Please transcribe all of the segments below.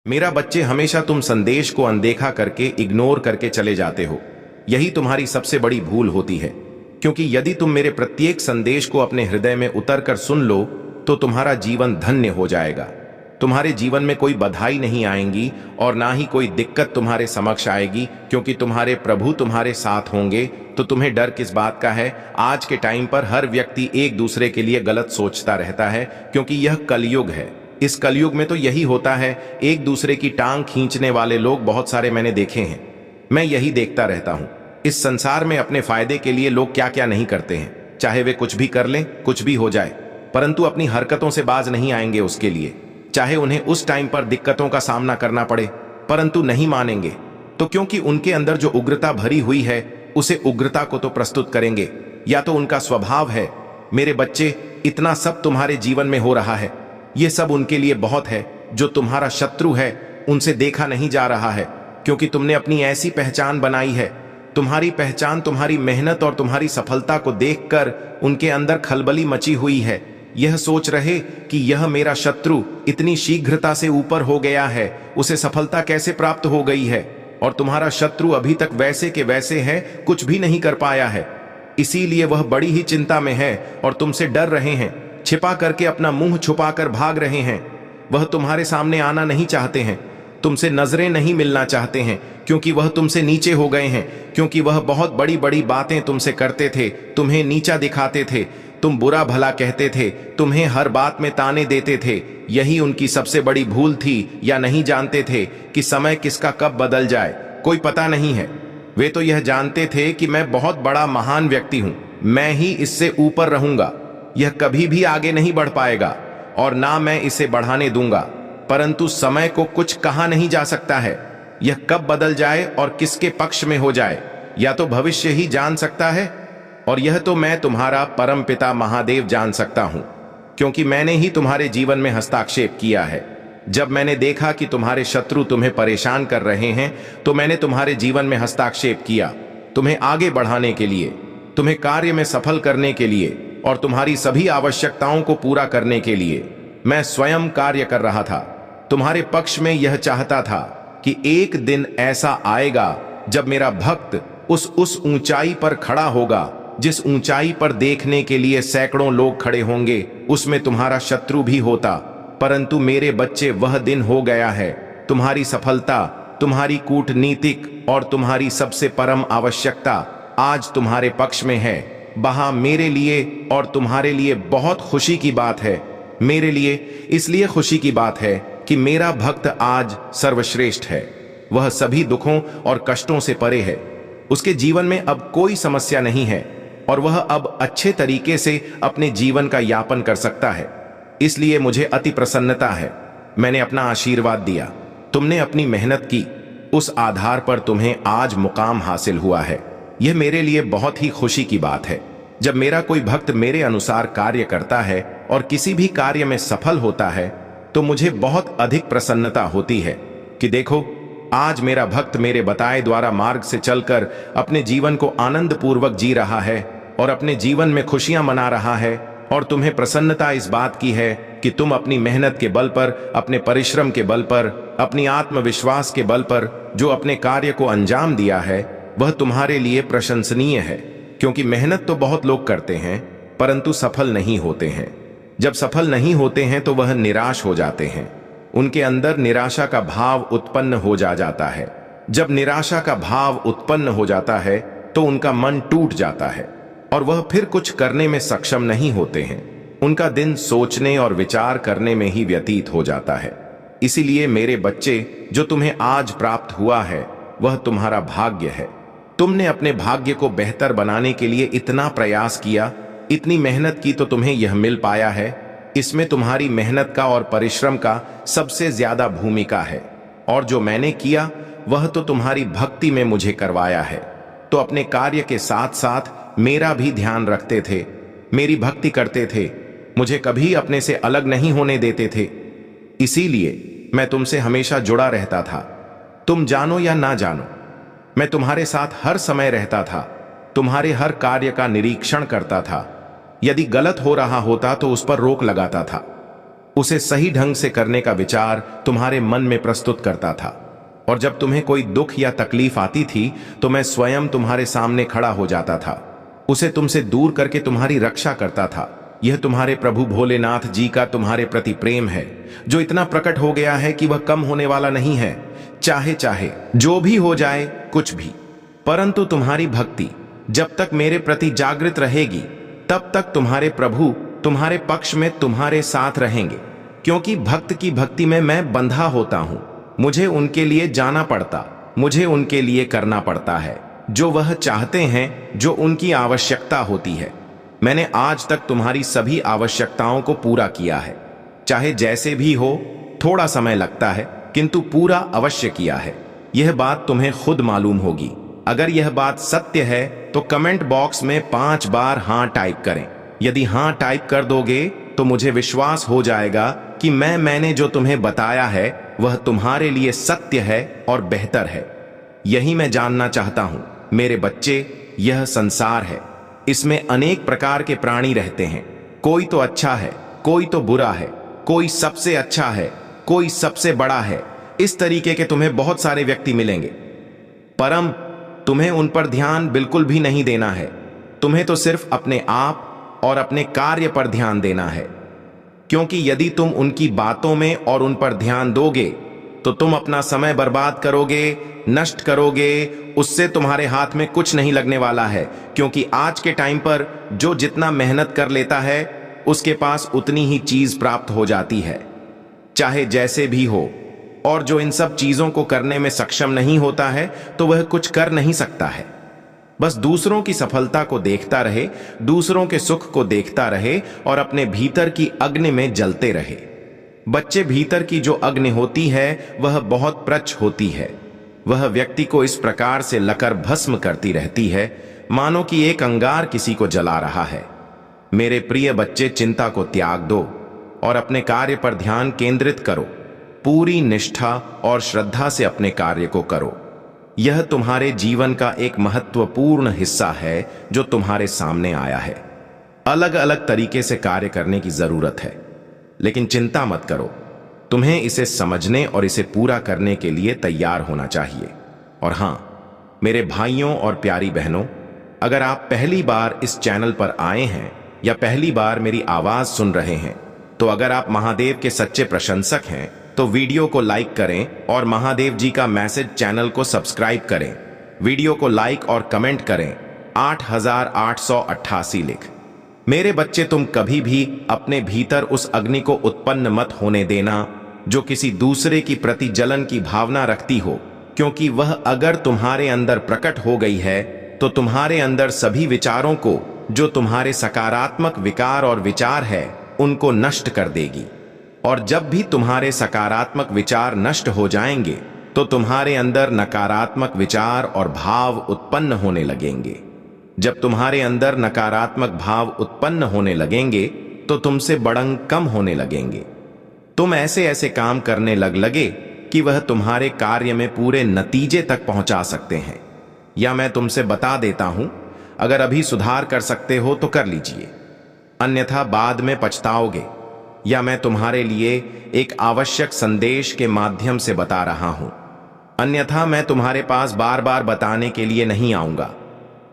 मेरा बच्चे, हमेशा तुम संदेश को अनदेखा करके, इग्नोर करके चले जाते हो। यही तुम्हारी सबसे बड़ी भूल होती है, क्योंकि यदि तुम मेरे प्रत्येक संदेश को अपने हृदय में उतरकर सुन लो तो तुम्हारा जीवन धन्य हो जाएगा। तुम्हारे जीवन में कोई बधाई नहीं आएंगी और ना ही कोई दिक्कत तुम्हारे समक्ष आएगी, क्योंकि तुम्हारे प्रभु तुम्हारे साथ होंगे। तो तुम्हें डर किस बात का है? आज के टाइम पर हर व्यक्ति एक दूसरे के लिए गलत सोचता रहता है, क्योंकि यह कलयुग है। इस कलयुग में तो यही होता है, एक दूसरे की टांग खींचने वाले लोग बहुत सारे मैंने देखे हैं। मैं यही देखता रहता हूं। इस संसार में अपने फायदे के लिए लोग क्या क्या नहीं करते हैं, चाहे वे कुछ भी कर लें, कुछ भी हो जाए, परंतु अपनी हरकतों से बाज नहीं आएंगे उसके लिए। चाहे उन्हें उस टाइम पर दिक्कतों का सामना करना पड़े, परंतु नहीं मानेंगे। तो क्योंकि उनके अंदर जो उग्रता भरी हुई है, उसे उग्रता को तो प्रस्तुत करेंगे, या तो उनका स्वभाव है। मेरे बच्चे, इतना सब तुम्हारे जीवन में हो रहा है, ये सब उनके लिए बहुत है। जो तुम्हारा शत्रु है उनसे देखा नहीं जा रहा है, क्योंकि तुमने अपनी ऐसी पहचान बनाई है। तुम्हारी पहचान तुम्हारी मेहनत और तुम्हारी सफलता को देखकर उनके अंदर खलबली मची हुई है। यह सोच रहे कि यह मेरा शत्रु इतनी शीघ्रता से ऊपर हो गया है, उसे सफलता कैसे प्राप्त हो गई है, और तुम्हारा शत्रु अभी तक वैसे के वैसे है, कुछ भी नहीं कर पाया है। इसीलिए वह बड़ी ही चिंता में है और तुमसे डर रहे हैं, छिपा करके अपना मुंह छुपाकर भाग रहे हैं। वह तुम्हारे सामने आना नहीं चाहते हैं, तुमसे नजरें नहीं मिलना चाहते हैं, क्योंकि वह तुमसे नीचे हो गए हैं। क्योंकि वह बहुत बड़ी बड़ी बातें तुमसे करते थे, तुम्हें नीचा दिखाते थे, तुम बुरा भला कहते थे, तुम्हें हर बात में ताने देते थे। यही उनकी सबसे बड़ी भूल थी, या नहीं जानते थे कि समय किसका कब बदल जाए, कोई पता नहीं है। वे तो यह जानते थे कि मैं बहुत बड़ा महान व्यक्ति हूं, मैं ही इससे ऊपर रहूंगा, यह कभी भी आगे नहीं बढ़ पाएगा और ना मैं इसे बढ़ाने दूंगा। परंतु समय को कुछ कहा नहीं जा सकता है, यह कब बदल जाए और किसके पक्ष में हो जाए, या तो भविष्य ही जान सकता है, और यह तो मैं तुम्हारा परमपिता महादेव जान सकता हूं, क्योंकि मैंने ही तुम्हारे जीवन में हस्ताक्षेप किया है। जब मैंने देखा कि तुम्हारे शत्रु तुम्हें परेशान कर रहे हैं, तो मैंने तुम्हारे जीवन में हस्ताक्षेप किया, तुम्हें आगे बढ़ाने के लिए, तुम्हें कार्य में सफल करने के लिए और तुम्हारी सभी आवश्यकताओं को पूरा करने के लिए मैं स्वयं कार्य कर रहा था। तुम्हारे पक्ष में यह चाहता था कि एक दिन ऐसा आएगा जब मेरा भक्त उस ऊंचाई पर खड़ा होगा, जिस ऊंचाई पर देखने के लिए सैकड़ों लोग खड़े होंगे, उसमें तुम्हारा शत्रु भी होता। परंतु मेरे बच्चे, वह दिन हो गया है। तुम्हारी सफलता, तुम्हारी कूटनीतिक और तुम्हारी सबसे परम आवश्यकता आज तुम्हारे पक्ष में है। वहां मेरे लिए और तुम्हारे लिए बहुत खुशी की बात है। मेरे लिए इसलिए खुशी की बात है कि मेरा भक्त आज सर्वश्रेष्ठ है। वह सभी दुखों और कष्टों से परे है। उसके जीवन में अब कोई समस्या नहीं है और वह अब अच्छे तरीके से अपने जीवन का यापन कर सकता है। इसलिए मुझे अति प्रसन्नता है। मैंने अपना आशीर्वाद दिया, तुमने अपनी मेहनत की, उस आधार पर तुम्हें आज मुकाम हासिल हुआ है। यह मेरे लिए बहुत ही खुशी की बात है। जब मेरा कोई भक्त मेरे अनुसार कार्य करता है और किसी भी कार्य में सफल होता है, तो मुझे बहुत अधिक प्रसन्नता होती है कि देखो, आज मेरा भक्त मेरे बताए द्वारा मार्ग से चलकर अपने जीवन को आनंद पूर्वक जी रहा है और अपने जीवन में खुशियां मना रहा है। और तुम्हें प्रसन्नता इस बात की है कि तुम अपनी मेहनत के बल पर, अपने परिश्रम के बल पर, अपनी आत्मविश्वास के बल पर जो अपने कार्य को अंजाम दिया है, वह तुम्हारे लिए प्रशंसनीय है। क्योंकि मेहनत तो बहुत लोग करते हैं, परंतु सफल नहीं होते हैं। जब सफल नहीं होते हैं तो वह निराश हो जाते हैं। उनके अंदर निराशा का भाव उत्पन्न हो जाता है। जब निराशा का भाव उत्पन्न हो जाता है तो उनका मन टूट जाता है और वह फिर कुछ करने में सक्षम नहीं होते हैं। उनका दिन सोचने और विचार करने में ही व्यतीत हो जाता है। इसीलिए मेरे बच्चे, जो तुम्हें आज प्राप्त हुआ है, वह तुम्हारा भाग्य है। तुमने अपने भाग्य को बेहतर बनाने के लिए इतना प्रयास किया, इतनी मेहनत की, तो तुम्हें यह मिल पाया है। इसमें तुम्हारी मेहनत का और परिश्रम का सबसे ज्यादा भूमिका है। और जो मैंने किया वह तो तुम्हारी भक्ति में मुझे करवाया है। तो अपने कार्य के साथ साथ मेरा भी ध्यान रखते थे, मेरी भक्ति करते थे, मुझे कभी अपने से अलग नहीं होने देते थे। इसीलिए मैं तुमसे हमेशा जुड़ा रहता था। तुम जानो या ना जानो, मैं तुम्हारे साथ हर समय रहता था, तुम्हारे हर कार्य का निरीक्षण करता था। यदि गलत हो रहा होता तो उस पर रोक लगाता था। उसे सही ढंग से करने का विचार तुम्हारे मन में प्रस्तुत करता था। और जब तुम्हें कोई दुख या तकलीफ आती थी तो मैं स्वयं तुम्हारे सामने खड़ा हो जाता था, उसे तुमसे दूर करके तुम्हारी रक्षा करता था। यह तुम्हारे प्रभु भोलेनाथ जी का तुम्हारे प्रति प्रेम है, जो इतना प्रकट हो गया है कि वह कम होने वाला नहीं है, चाहे चाहे जो भी हो जाए, कुछ भी। परंतु तुम्हारी भक्ति जब तक मेरे प्रति जागृत रहेगी, तब तक तुम्हारे प्रभु तुम्हारे पक्ष में तुम्हारे साथ रहेंगे, क्योंकि भक्त की भक्ति में मैं बंधा होता हूं। मुझे उनके लिए जाना पड़ता, मुझे उनके लिए करना पड़ता है जो वह चाहते हैं, जो उनकी आवश्यकता होती है। मैंने आज तक तुम्हारी सभी आवश्यकताओं को पूरा किया है, चाहे जैसे भी हो, थोड़ा समय लगता है किंतु पूरा अवश्य किया है। यह बात तुम्हें खुद मालूम होगी। अगर यह बात सत्य है तो कमेंट बॉक्स में 5 बार हां टाइप करें। यदि हां टाइप कर दोगे तो मुझे विश्वास हो जाएगा कि मैंने जो तुम्हें बताया है वह तुम्हारे लिए सत्य है और बेहतर है। यही मैं जानना चाहता हूं मेरे बच्चे। यह संसार है, इसमें अनेक प्रकार के प्राणी रहते हैं। कोई तो अच्छा है, कोई तो बुरा है, कोई सबसे अच्छा है, कोई सबसे बड़ा है। इस तरीके के तुम्हें बहुत सारे व्यक्ति मिलेंगे, परम तुम्हें उन पर ध्यान बिल्कुल भी नहीं देना है। तुम्हें तो सिर्फ अपने आप और अपने कार्य पर ध्यान देना है, क्योंकि यदि तुम उनकी बातों में और उन पर ध्यान दोगे तो तुम अपना समय बर्बाद करोगे, नष्ट करोगे। उससे तुम्हारे हाथ में कुछ नहीं लगने वाला है, क्योंकि आज के टाइम पर जो जितना मेहनत कर लेता है उसके पास उतनी ही चीज प्राप्त हो जाती है, चाहे जैसे भी हो। और जो इन सब चीजों को करने में सक्षम नहीं होता है तो वह कुछ कर नहीं सकता है। बस दूसरों की सफलता को देखता रहे, दूसरों के सुख को देखता रहे और अपने भीतर की अग्नि में जलते रहे। बच्चे, भीतर की जो अग्नि होती है वह बहुत प्रच होती है। वह व्यक्ति को इस प्रकार से लकर भस्म करती रहती है मानो कि एक अंगार किसी को जला रहा है। मेरे प्रिय बच्चे, चिंता को त्याग दो और अपने कार्य पर ध्यान केंद्रित करो। पूरी निष्ठा और श्रद्धा से अपने कार्य को करो। यह तुम्हारे जीवन का एक महत्वपूर्ण हिस्सा है जो तुम्हारे सामने आया है। अलग अलग तरीके से कार्य करने की जरूरत है, लेकिन चिंता मत करो। तुम्हें इसे समझने और इसे पूरा करने के लिए तैयार होना चाहिए। और हां, मेरे भाइयों और प्यारी बहनों, अगर आप पहली बार इस चैनल पर आए हैं या पहली बार मेरी आवाज सुन रहे हैं, तो अगर आप महादेव के सच्चे प्रशंसक हैं तो वीडियो को लाइक करें और महादेव जी का मैसेज चैनल को सब्सक्राइब करें। वीडियो को लाइक और कमेंट करें 8888 लिख। मेरे बच्चे, तुम कभी भी अपने भीतर उस अग्नि को उत्पन्न मत होने देना जो किसी दूसरे की प्रति जलन की भावना रखती हो, क्योंकि वह अगर तुम्हारे अंदर प्रकट हो गई है तो तुम्हारे अंदर सभी विचारों को, जो तुम्हारे सकारात्मक विकार और विचार है, उनको नष्ट कर देगी। और जब भी तुम्हारे सकारात्मक विचार नष्ट हो जाएंगे तो तुम्हारे अंदर नकारात्मक विचार और भाव उत्पन्न होने लगेंगे। जब तुम्हारे अंदर नकारात्मक भाव उत्पन्न होने लगेंगे तो तुमसे बड़ंग कम होने लगेंगे। तुम ऐसे ऐसे काम करने लगे कि वह तुम्हारे कार्य में पूरे नतीजे तक पहुंचा सकते हैं। या मैं तुमसे बता देता हूं, अगर अभी सुधार कर सकते हो तो कर लीजिए, अन्यथा बाद में पछताओगे। या मैं तुम्हारे लिए एक आवश्यक संदेश के माध्यम से बता रहा हूं, अन्यथा मैं तुम्हारे पास बार बार बताने के लिए नहीं आऊंगा।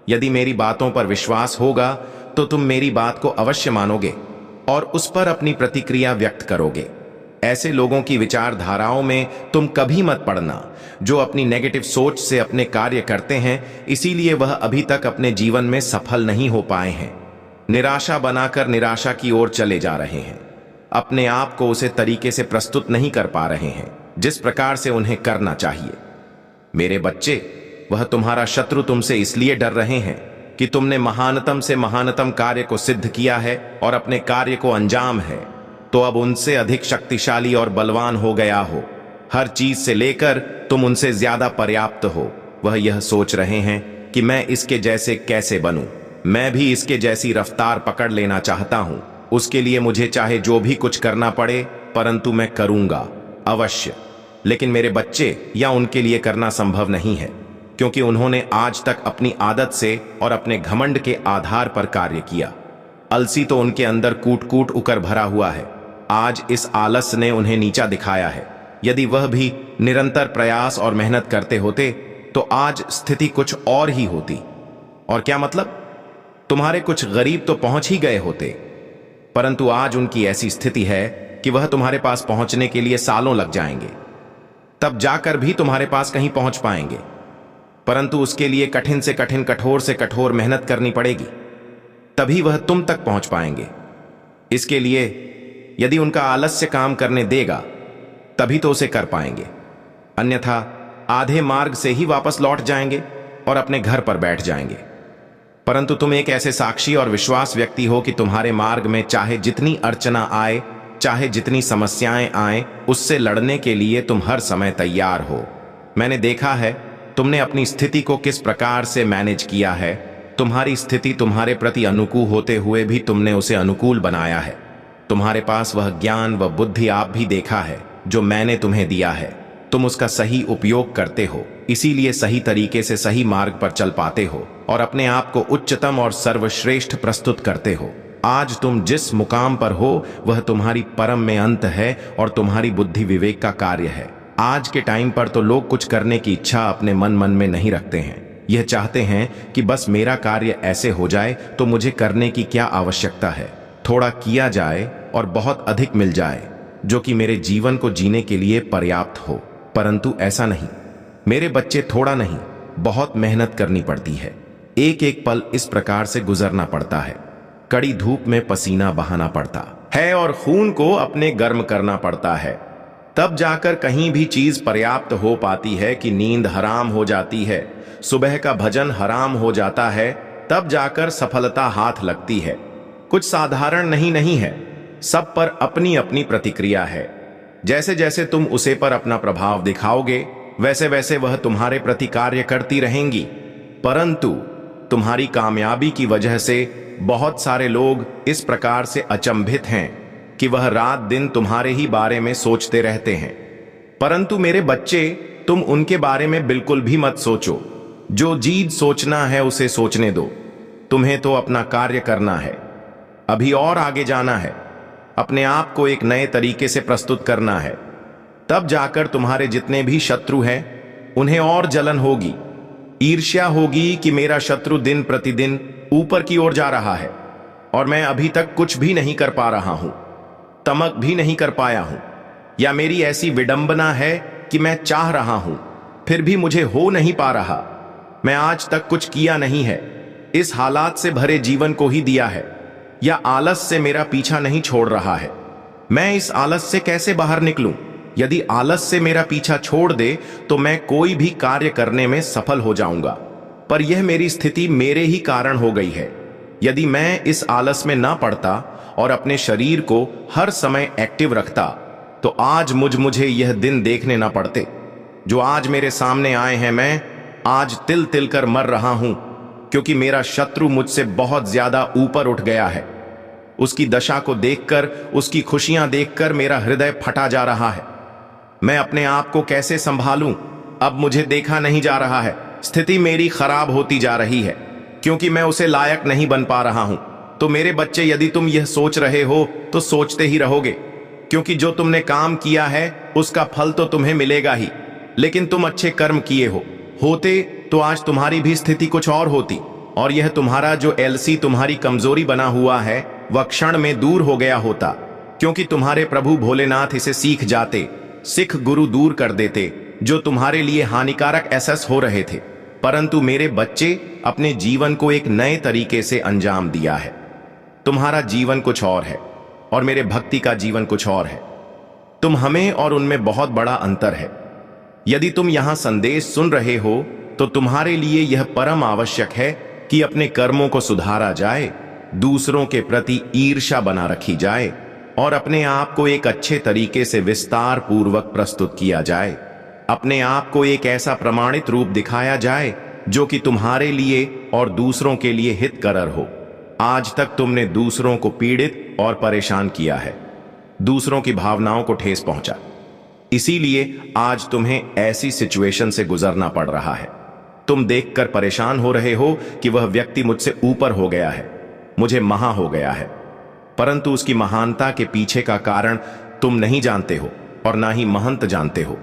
यदि मेरी बातों पर विश्वास होगा तो तुम मेरी बात को अवश्य मानोगे और उस पर अपनी प्रतिक्रिया व्यक्त करोगे। ऐसे लोगों की विचारधाराओं में तुम कभी मत पड़ना जो अपनी नेगेटिव सोच से अपने कार्य करते हैं, इसीलिए वह अभी तक अपने जीवन में सफल नहीं हो पाए हैं। निराशा बनाकर निराशा की ओर चले जा रहे हैं, अपने आप को उसे तरीके से प्रस्तुत नहीं कर पा रहे हैं जिस प्रकार से उन्हें करना चाहिए। मेरे बच्चे, वह तुम्हारा शत्रु तुमसे इसलिए डर रहे हैं कि तुमने महानतम से महानतम कार्य को सिद्ध किया है और अपने कार्य को अंजाम है, तो अब उनसे अधिक शक्तिशाली और बलवान हो गया हो। हर चीज से लेकर तुम उनसे ज्यादा पर्याप्त हो। वह यह सोच रहे हैं कि मैं इसके जैसे कैसे बनूं, मैं भी इसके जैसी रफ्तार पकड़ लेना चाहता हूं। उसके लिए मुझे चाहे जो भी कुछ करना पड़े, परंतु मैं करूंगा अवश्य। लेकिन मेरे बच्चे, या उनके लिए करना संभव नहीं है, क्योंकि उन्होंने आज तक अपनी आदत से और अपने घमंड के आधार पर कार्य किया। अलसी तो उनके अंदर कूट कूट उकर भरा हुआ है। आज इस आलस ने उन्हें नीचा दिखाया है। यदि वह भी निरंतर प्रयास और मेहनत करते होते तो आज स्थिति कुछ और ही होती। और क्या मतलब? तुम्हारे कुछ गरीब तो पहुंच ही गए होते, परंतु आज उनकी ऐसी स्थिति है कि वह तुम्हारे पास पहुंचने के लिए सालों लग जाएंगे। तब जाकर भी तुम्हारे पास कहीं पहुंच पाएंगे, परंतु उसके लिए कठिन से कठिन, कठोर से कठोर मेहनत करनी पड़ेगी, तभी वह तुम तक पहुंच पाएंगे। इसके लिए यदि उनका आलस्य काम करने देगा तभी तो उसे कर पाएंगे, अन्यथा आधे मार्ग से ही वापस लौट जाएंगे और अपने घर पर बैठ जाएंगे। परंतु तुम एक ऐसे साक्षी और विश्वास व्यक्ति हो कि तुम्हारे मार्ग में चाहे जितनी अर्चना आए, चाहे जितनी समस्याएं आए, उससे लड़ने के लिए तुम हर समय तैयार हो। मैंने देखा है तुमने अपनी स्थिति को किस प्रकार से मैनेज किया है। तुम्हारी स्थिति तुम्हारे प्रति अनुकूल होते हुए भी तुमने उसे अनुकूल बनाया है। तुम्हारे पास वह ज्ञान व बुद्धि आप भी देखा है जो मैंने तुम्हें दिया है। तुम उसका सही उपयोग करते हो, इसीलिए सही तरीके से सही मार्ग पर चल पाते हो और अपने आप को उच्चतम और सर्वश्रेष्ठ प्रस्तुत करते हो। आज तुम जिस मुकाम पर हो वह तुम्हारी परम में अंत है और तुम्हारी बुद्धि विवेक का कार्य है। आज के टाइम पर तो लोग कुछ करने की इच्छा अपने मन में नहीं रखते हैं। यह चाहते हैं कि बस मेरा कार्य ऐसे हो जाए तो मुझे करने की क्या आवश्यकता है, थोड़ा किया जाए और बहुत अधिक मिल जाए, जो कि मेरे जीवन को जीने के लिए पर्याप्त हो। परंतु ऐसा नहीं। मेरे बच्चे, थोड़ा नहीं, बहुत मेहनत करनी पड़ती है। एक एक पल इस प्रकार से गुजरना पड़ता है। कड़ी धूप में पसीना बहाना पड़ता है और खून को अपने गर्म करना पड़ता है। तब जाकर कहीं भी चीज पर्याप्त हो पाती है कि नींद हराम हो जाती है, सुबह का भजन हराम हो जाता है, तब जाकर सफलता हाथ लगती है। कुछ साधारण नहीं है, सब पर अपनी अपनी प्रतिक्रिया है। जैसे जैसे तुम उसे पर अपना प्रभाव दिखाओगे वैसे वैसे वह तुम्हारे प्रति कार्य करती रहेंगी। परंतु तुम्हारी कामयाबी की वजह से बहुत सारे लोग इस प्रकार से अचंभित हैं कि वह रात दिन तुम्हारे ही बारे में सोचते रहते हैं। परंतु मेरे बच्चे, तुम उनके बारे में बिल्कुल भी मत सोचो। जो चीज सोचना है उसे सोचने दो। तुम्हें तो अपना कार्य करना है, अभी और आगे जाना है, अपने आप को एक नए तरीके से प्रस्तुत करना है। तब जाकर तुम्हारे जितने भी शत्रु हैं उन्हें और जलन होगी, ईर्ष्या होगी कि मेरा शत्रु दिन प्रतिदिन ऊपर की ओर जा रहा है और मैं अभी तक कुछ भी नहीं कर पा रहा हूं, तमक भी नहीं कर पाया हूं। या मेरी ऐसी विडंबना है कि मैं चाह रहा हूं फिर भी मुझे हो नहीं पा रहा। मैं आज तक कुछ किया नहीं है, इस हालात से भरे जीवन को ही दिया है। या आलस से मेरा पीछा नहीं छोड़ रहा है, मैं इस आलस से कैसे बाहर निकलूं? यदि आलस से मेरा पीछा छोड़ दे तो मैं कोई भी कार्य करने में सफल हो जाऊंगा, पर यह मेरी स्थिति मेरे ही कारण हो गई है। यदि मैं इस आलस में ना पड़ता और अपने शरीर को हर समय एक्टिव रखता तो आज मुझे यह दिन देखने ना पड़ते जो आज मेरे सामने आए हैं। मैं आज तिल तिल कर मर रहा हूं क्योंकि मेरा शत्रु मुझसे बहुत ज्यादा ऊपर उठ गया है। उसकी दशा को देखकर, उसकी खुशियां देखकर मेरा हृदय फटा जा रहा है। मैं अपने आप को कैसे संभालूं? अब मुझे देखा नहीं जा रहा है। स्थिति मेरी खराब होती जा रही है क्योंकि मैं उसे लायक नहीं बन पा रहा हूं। तो मेरे बच्चे, यदि तुम यह सोच रहे हो तो सोचते ही रहोगे, क्योंकि जो तुमने काम किया है उसका फल तो तुम्हें मिलेगा ही। लेकिन तुम अच्छे कर्म किए होते तो आज तुम्हारी भी स्थिति कुछ और होती और यह तुम्हारा जो एलसी तुम्हारी कमजोरी बना हुआ है वह क्षण में दूर हो गया होता, क्योंकि तुम्हारे प्रभु भोलेनाथ इसे सीख जाते, सिख गुरु दूर कर देते जो तुम्हारे लिए हानिकारक एहसास हो रहे थे। परंतु मेरे बच्चे, अपने जीवन को एक नए तरीके से अंजाम दिया है। तुम्हारा जीवन कुछ और है और मेरे भक्ति का जीवन कुछ और है। तुम हमें और उनमें बहुत बड़ा अंतर है। यदि तुम यहां संदेश सुन रहे हो तो तुम्हारे लिए यह परम आवश्यक है कि अपने कर्मों को सुधारा जाए, दूसरों के प्रति ईर्ष्या बना रखी जाए और अपने आप को एक अच्छे तरीके से विस्तार पूर्वक प्रस्तुत किया जाए। अपने आप को एक ऐसा प्रमाणित रूप दिखाया जाए जो कि तुम्हारे लिए और दूसरों के लिए हितकर हो। आज तक तुमने दूसरों को पीड़ित और परेशान किया है, दूसरों की भावनाओं को ठेस पहुंचा, इसीलिए आज तुम्हें ऐसी सिचुएशन से गुजरना पड़ रहा है। तुम देखकर परेशान हो रहे हो कि वह व्यक्ति मुझसे ऊपर हो गया है, मुझे महा हो गया है, परंतु उसकी महानता के पीछे का कारण तुम नहीं जानते हो और ना ही महंत जानते हो।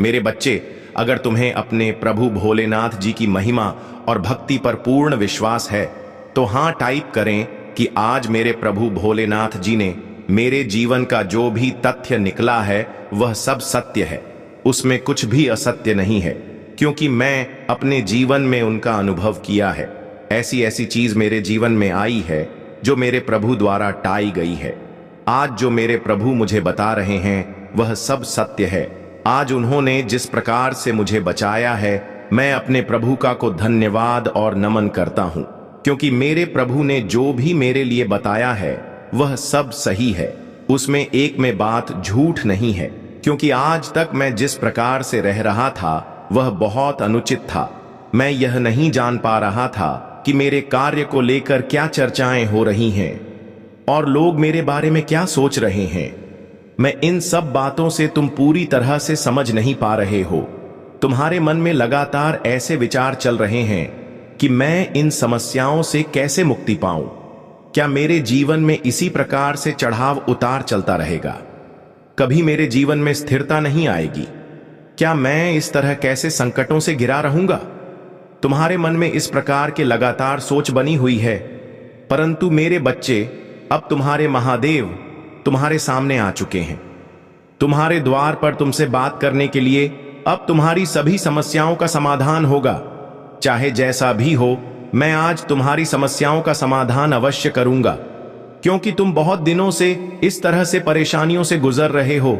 मेरे बच्चे, अगर तुम्हें अपने प्रभु भोलेनाथ जी की महिमा और भक्ति पर पूर्ण विश्वास है तो हां टाइप करें कि आज मेरे प्रभु भोलेनाथ जी ने मेरे जीवन का जो भी तथ्य निकला है वह सब सत्य है, उसमें कुछ भी असत्य नहीं है, क्योंकि मैं अपने जीवन में उनका अनुभव किया है। ऐसी ऐसी चीज मेरे जीवन में आई है जो मेरे प्रभु द्वारा टाई गई है। आज जो मेरे प्रभु मुझे बता रहे हैं वह सब सत्य है। आज उन्होंने जिस प्रकार से मुझे बचाया है, मैं अपने प्रभु का को धन्यवाद और नमन करता हूं, क्योंकि मेरे प्रभु ने जो भी मेरे लिए बताया है वह सब सही है, उसमें एक में बात झूठ नहीं है। क्योंकि आज तक मैं जिस प्रकार से रह रहा था वह बहुत अनुचित था। मैं यह नहीं जान पा रहा था कि मेरे कार्य को लेकर क्या चर्चाएं हो रही हैं और लोग मेरे बारे में क्या सोच रहे हैं। मैं इन सब बातों से तुम पूरी तरह से समझ नहीं पा रहे हो। तुम्हारे मन में लगातार ऐसे विचार चल रहे हैं कि मैं इन समस्याओं से कैसे मुक्ति पाऊं। क्या मेरे जीवन में इसी प्रकार से चढ़ाव उतार चलता रहेगा? कभी मेरे जीवन में स्थिरता नहीं आएगी? क्या मैं इस तरह कैसे संकटों से घिरा रहूंगा? तुम्हारे मन में इस प्रकार के लगातार सोच बनी हुई है। परंतु मेरे बच्चे, अब तुम्हारे महादेव तुम्हारे सामने आ चुके हैं। तुम्हारे द्वार पर तुमसे बात करने के लिए अब तुम्हारी सभी समस्याओं का समाधान होगा। चाहे जैसा भी हो, मैं आज तुम्हारी समस्याओं का समाधान अवश्य करूंगा, क्योंकि तुम बहुत दिनों से इस तरह से परेशानियों से गुजर रहे हो।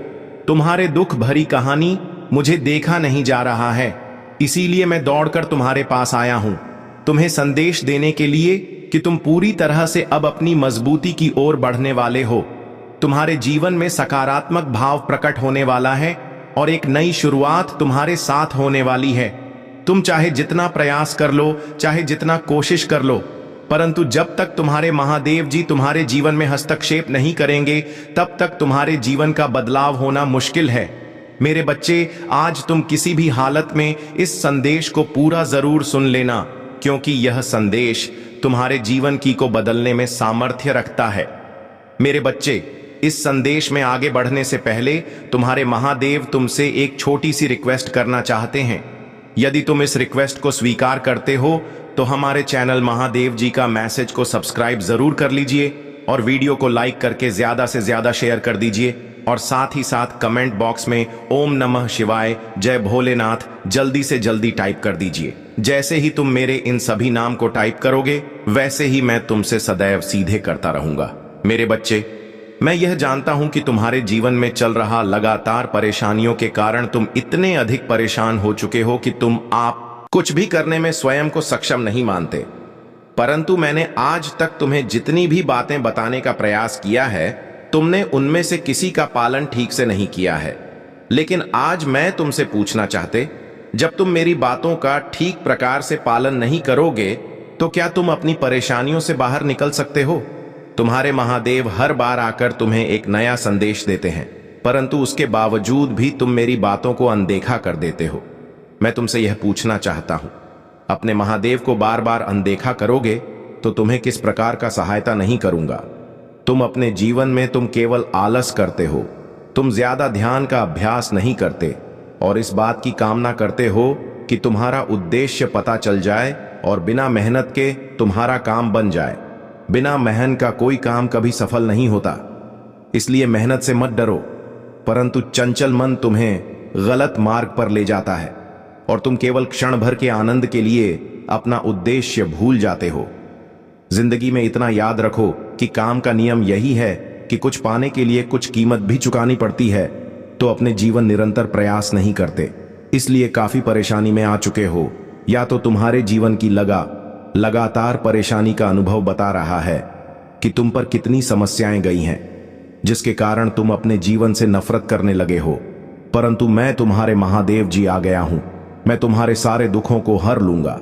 तुम्हारे दुख भरी कहानी मुझे देखा नहीं जा रहा है, इसीलिए मैं दौड़कर तुम्हारे पास आया हूं, तुम्हें संदेश देने के लिए कि तुम पूरी तरह से अब अपनी मजबूती की ओर बढ़ने वाले हो। तुम्हारे जीवन में सकारात्मक भाव प्रकट होने वाला है और एक नई शुरुआत तुम्हारे साथ होने वाली है। तुम चाहे जितना प्रयास कर लो, चाहे जितना कोशिश कर लो, परंतु जब तक तुम्हारे महादेव जी तुम्हारे जीवन में हस्तक्षेप नहीं करेंगे तब तक तुम्हारे जीवन का बदलाव होना मुश्किल है। मेरे बच्चे, आज तुम किसी भी हालत में इस संदेश को पूरा जरूर सुन लेना, क्योंकि यह संदेश तुम्हारे जीवन की को बदलने में सामर्थ्य रखता है। मेरे बच्चे, इस संदेश में आगे बढ़ने से पहले तुम्हारे महादेव तुमसे एक छोटी सी रिक्वेस्ट करना चाहते हैं। यदि तुम इस रिक्वेस्ट को स्वीकार करते हो तो हमारे चैनल महादेव जी का मैसेज को सब्सक्राइब जरूर कर लीजिए और वीडियो को लाइक करके ज्यादा से ज्यादा शेयर कर दीजिए, और साथ ही साथ कमेंट बॉक्स में ओम नमः शिवाय, जय भोलेनाथ जल्दी से जल्दी टाइप कर दीजिए। जैसे ही तुम मेरे इन सभी नाम को टाइप करोगे वैसे ही मैं तुमसे सदैव सीधे करता रहूंगा। मेरे बच्चे, मैं यह जानता हूं कि तुम्हारे जीवन में चल रहा लगातार परेशानियों के कारण तुम इतने अधिक परेशान हो चुके हो कि तुम आप कुछ भी करने में स्वयं को सक्षम नहीं मानते। परंतु मैंने आज तक तुम्हें जितनी भी बातें बताने का प्रयास किया है, तुमने उनमें से किसी का पालन ठीक से नहीं किया है। लेकिन आज मैं तुमसे पूछना चाहते, जब तुम मेरी बातों का ठीक प्रकार से पालन नहीं करोगे तो क्या तुम अपनी परेशानियों से बाहर निकल सकते हो? तुम्हारे महादेव हर बार आकर तुम्हें एक नया संदेश देते हैं, परंतु उसके बावजूद भी तुम मेरी बातों को अनदेखा कर देते हो। मैं तुमसे यह पूछना चाहता हूं, अपने महादेव को बार बार अनदेखा करोगे तो तुम्हें किस प्रकार का सहायता नहीं करूंगा। तुम अपने जीवन में तुम केवल आलस करते हो, तुम ज्यादा ध्यान का अभ्यास नहीं करते और इस बात की कामना करते हो कि तुम्हारा उद्देश्य पता चल जाए और बिना मेहनत के तुम्हारा काम बन जाए। बिना मेहनत का कोई काम कभी सफल नहीं होता, इसलिए मेहनत से मत डरो, परंतु चंचल मन तुम्हें गलत मार्ग पर ले जाता है और तुम केवल क्षण भर के आनंद के लिए अपना उद्देश्य भूल जाते हो। जिंदगी में इतना याद रखो कि काम का नियम यही है कि कुछ पाने के लिए कुछ कीमत भी चुकानी पड़ती है, तो अपने जीवन निरंतर प्रयास नहीं करते, इसलिए काफी परेशानी में आ चुके हो। या तो तुम्हारे जीवन की लगातार परेशानी का अनुभव बता रहा है कि तुम पर कितनी समस्याएं गई हैं, जिसके कारण तुम अपने जीवन से नफरत करने लगे हो। परंतु मैं तुम्हारे महादेव जी आ गया हूं, मैं तुम्हारे सारे दुखों को हर लूंगा,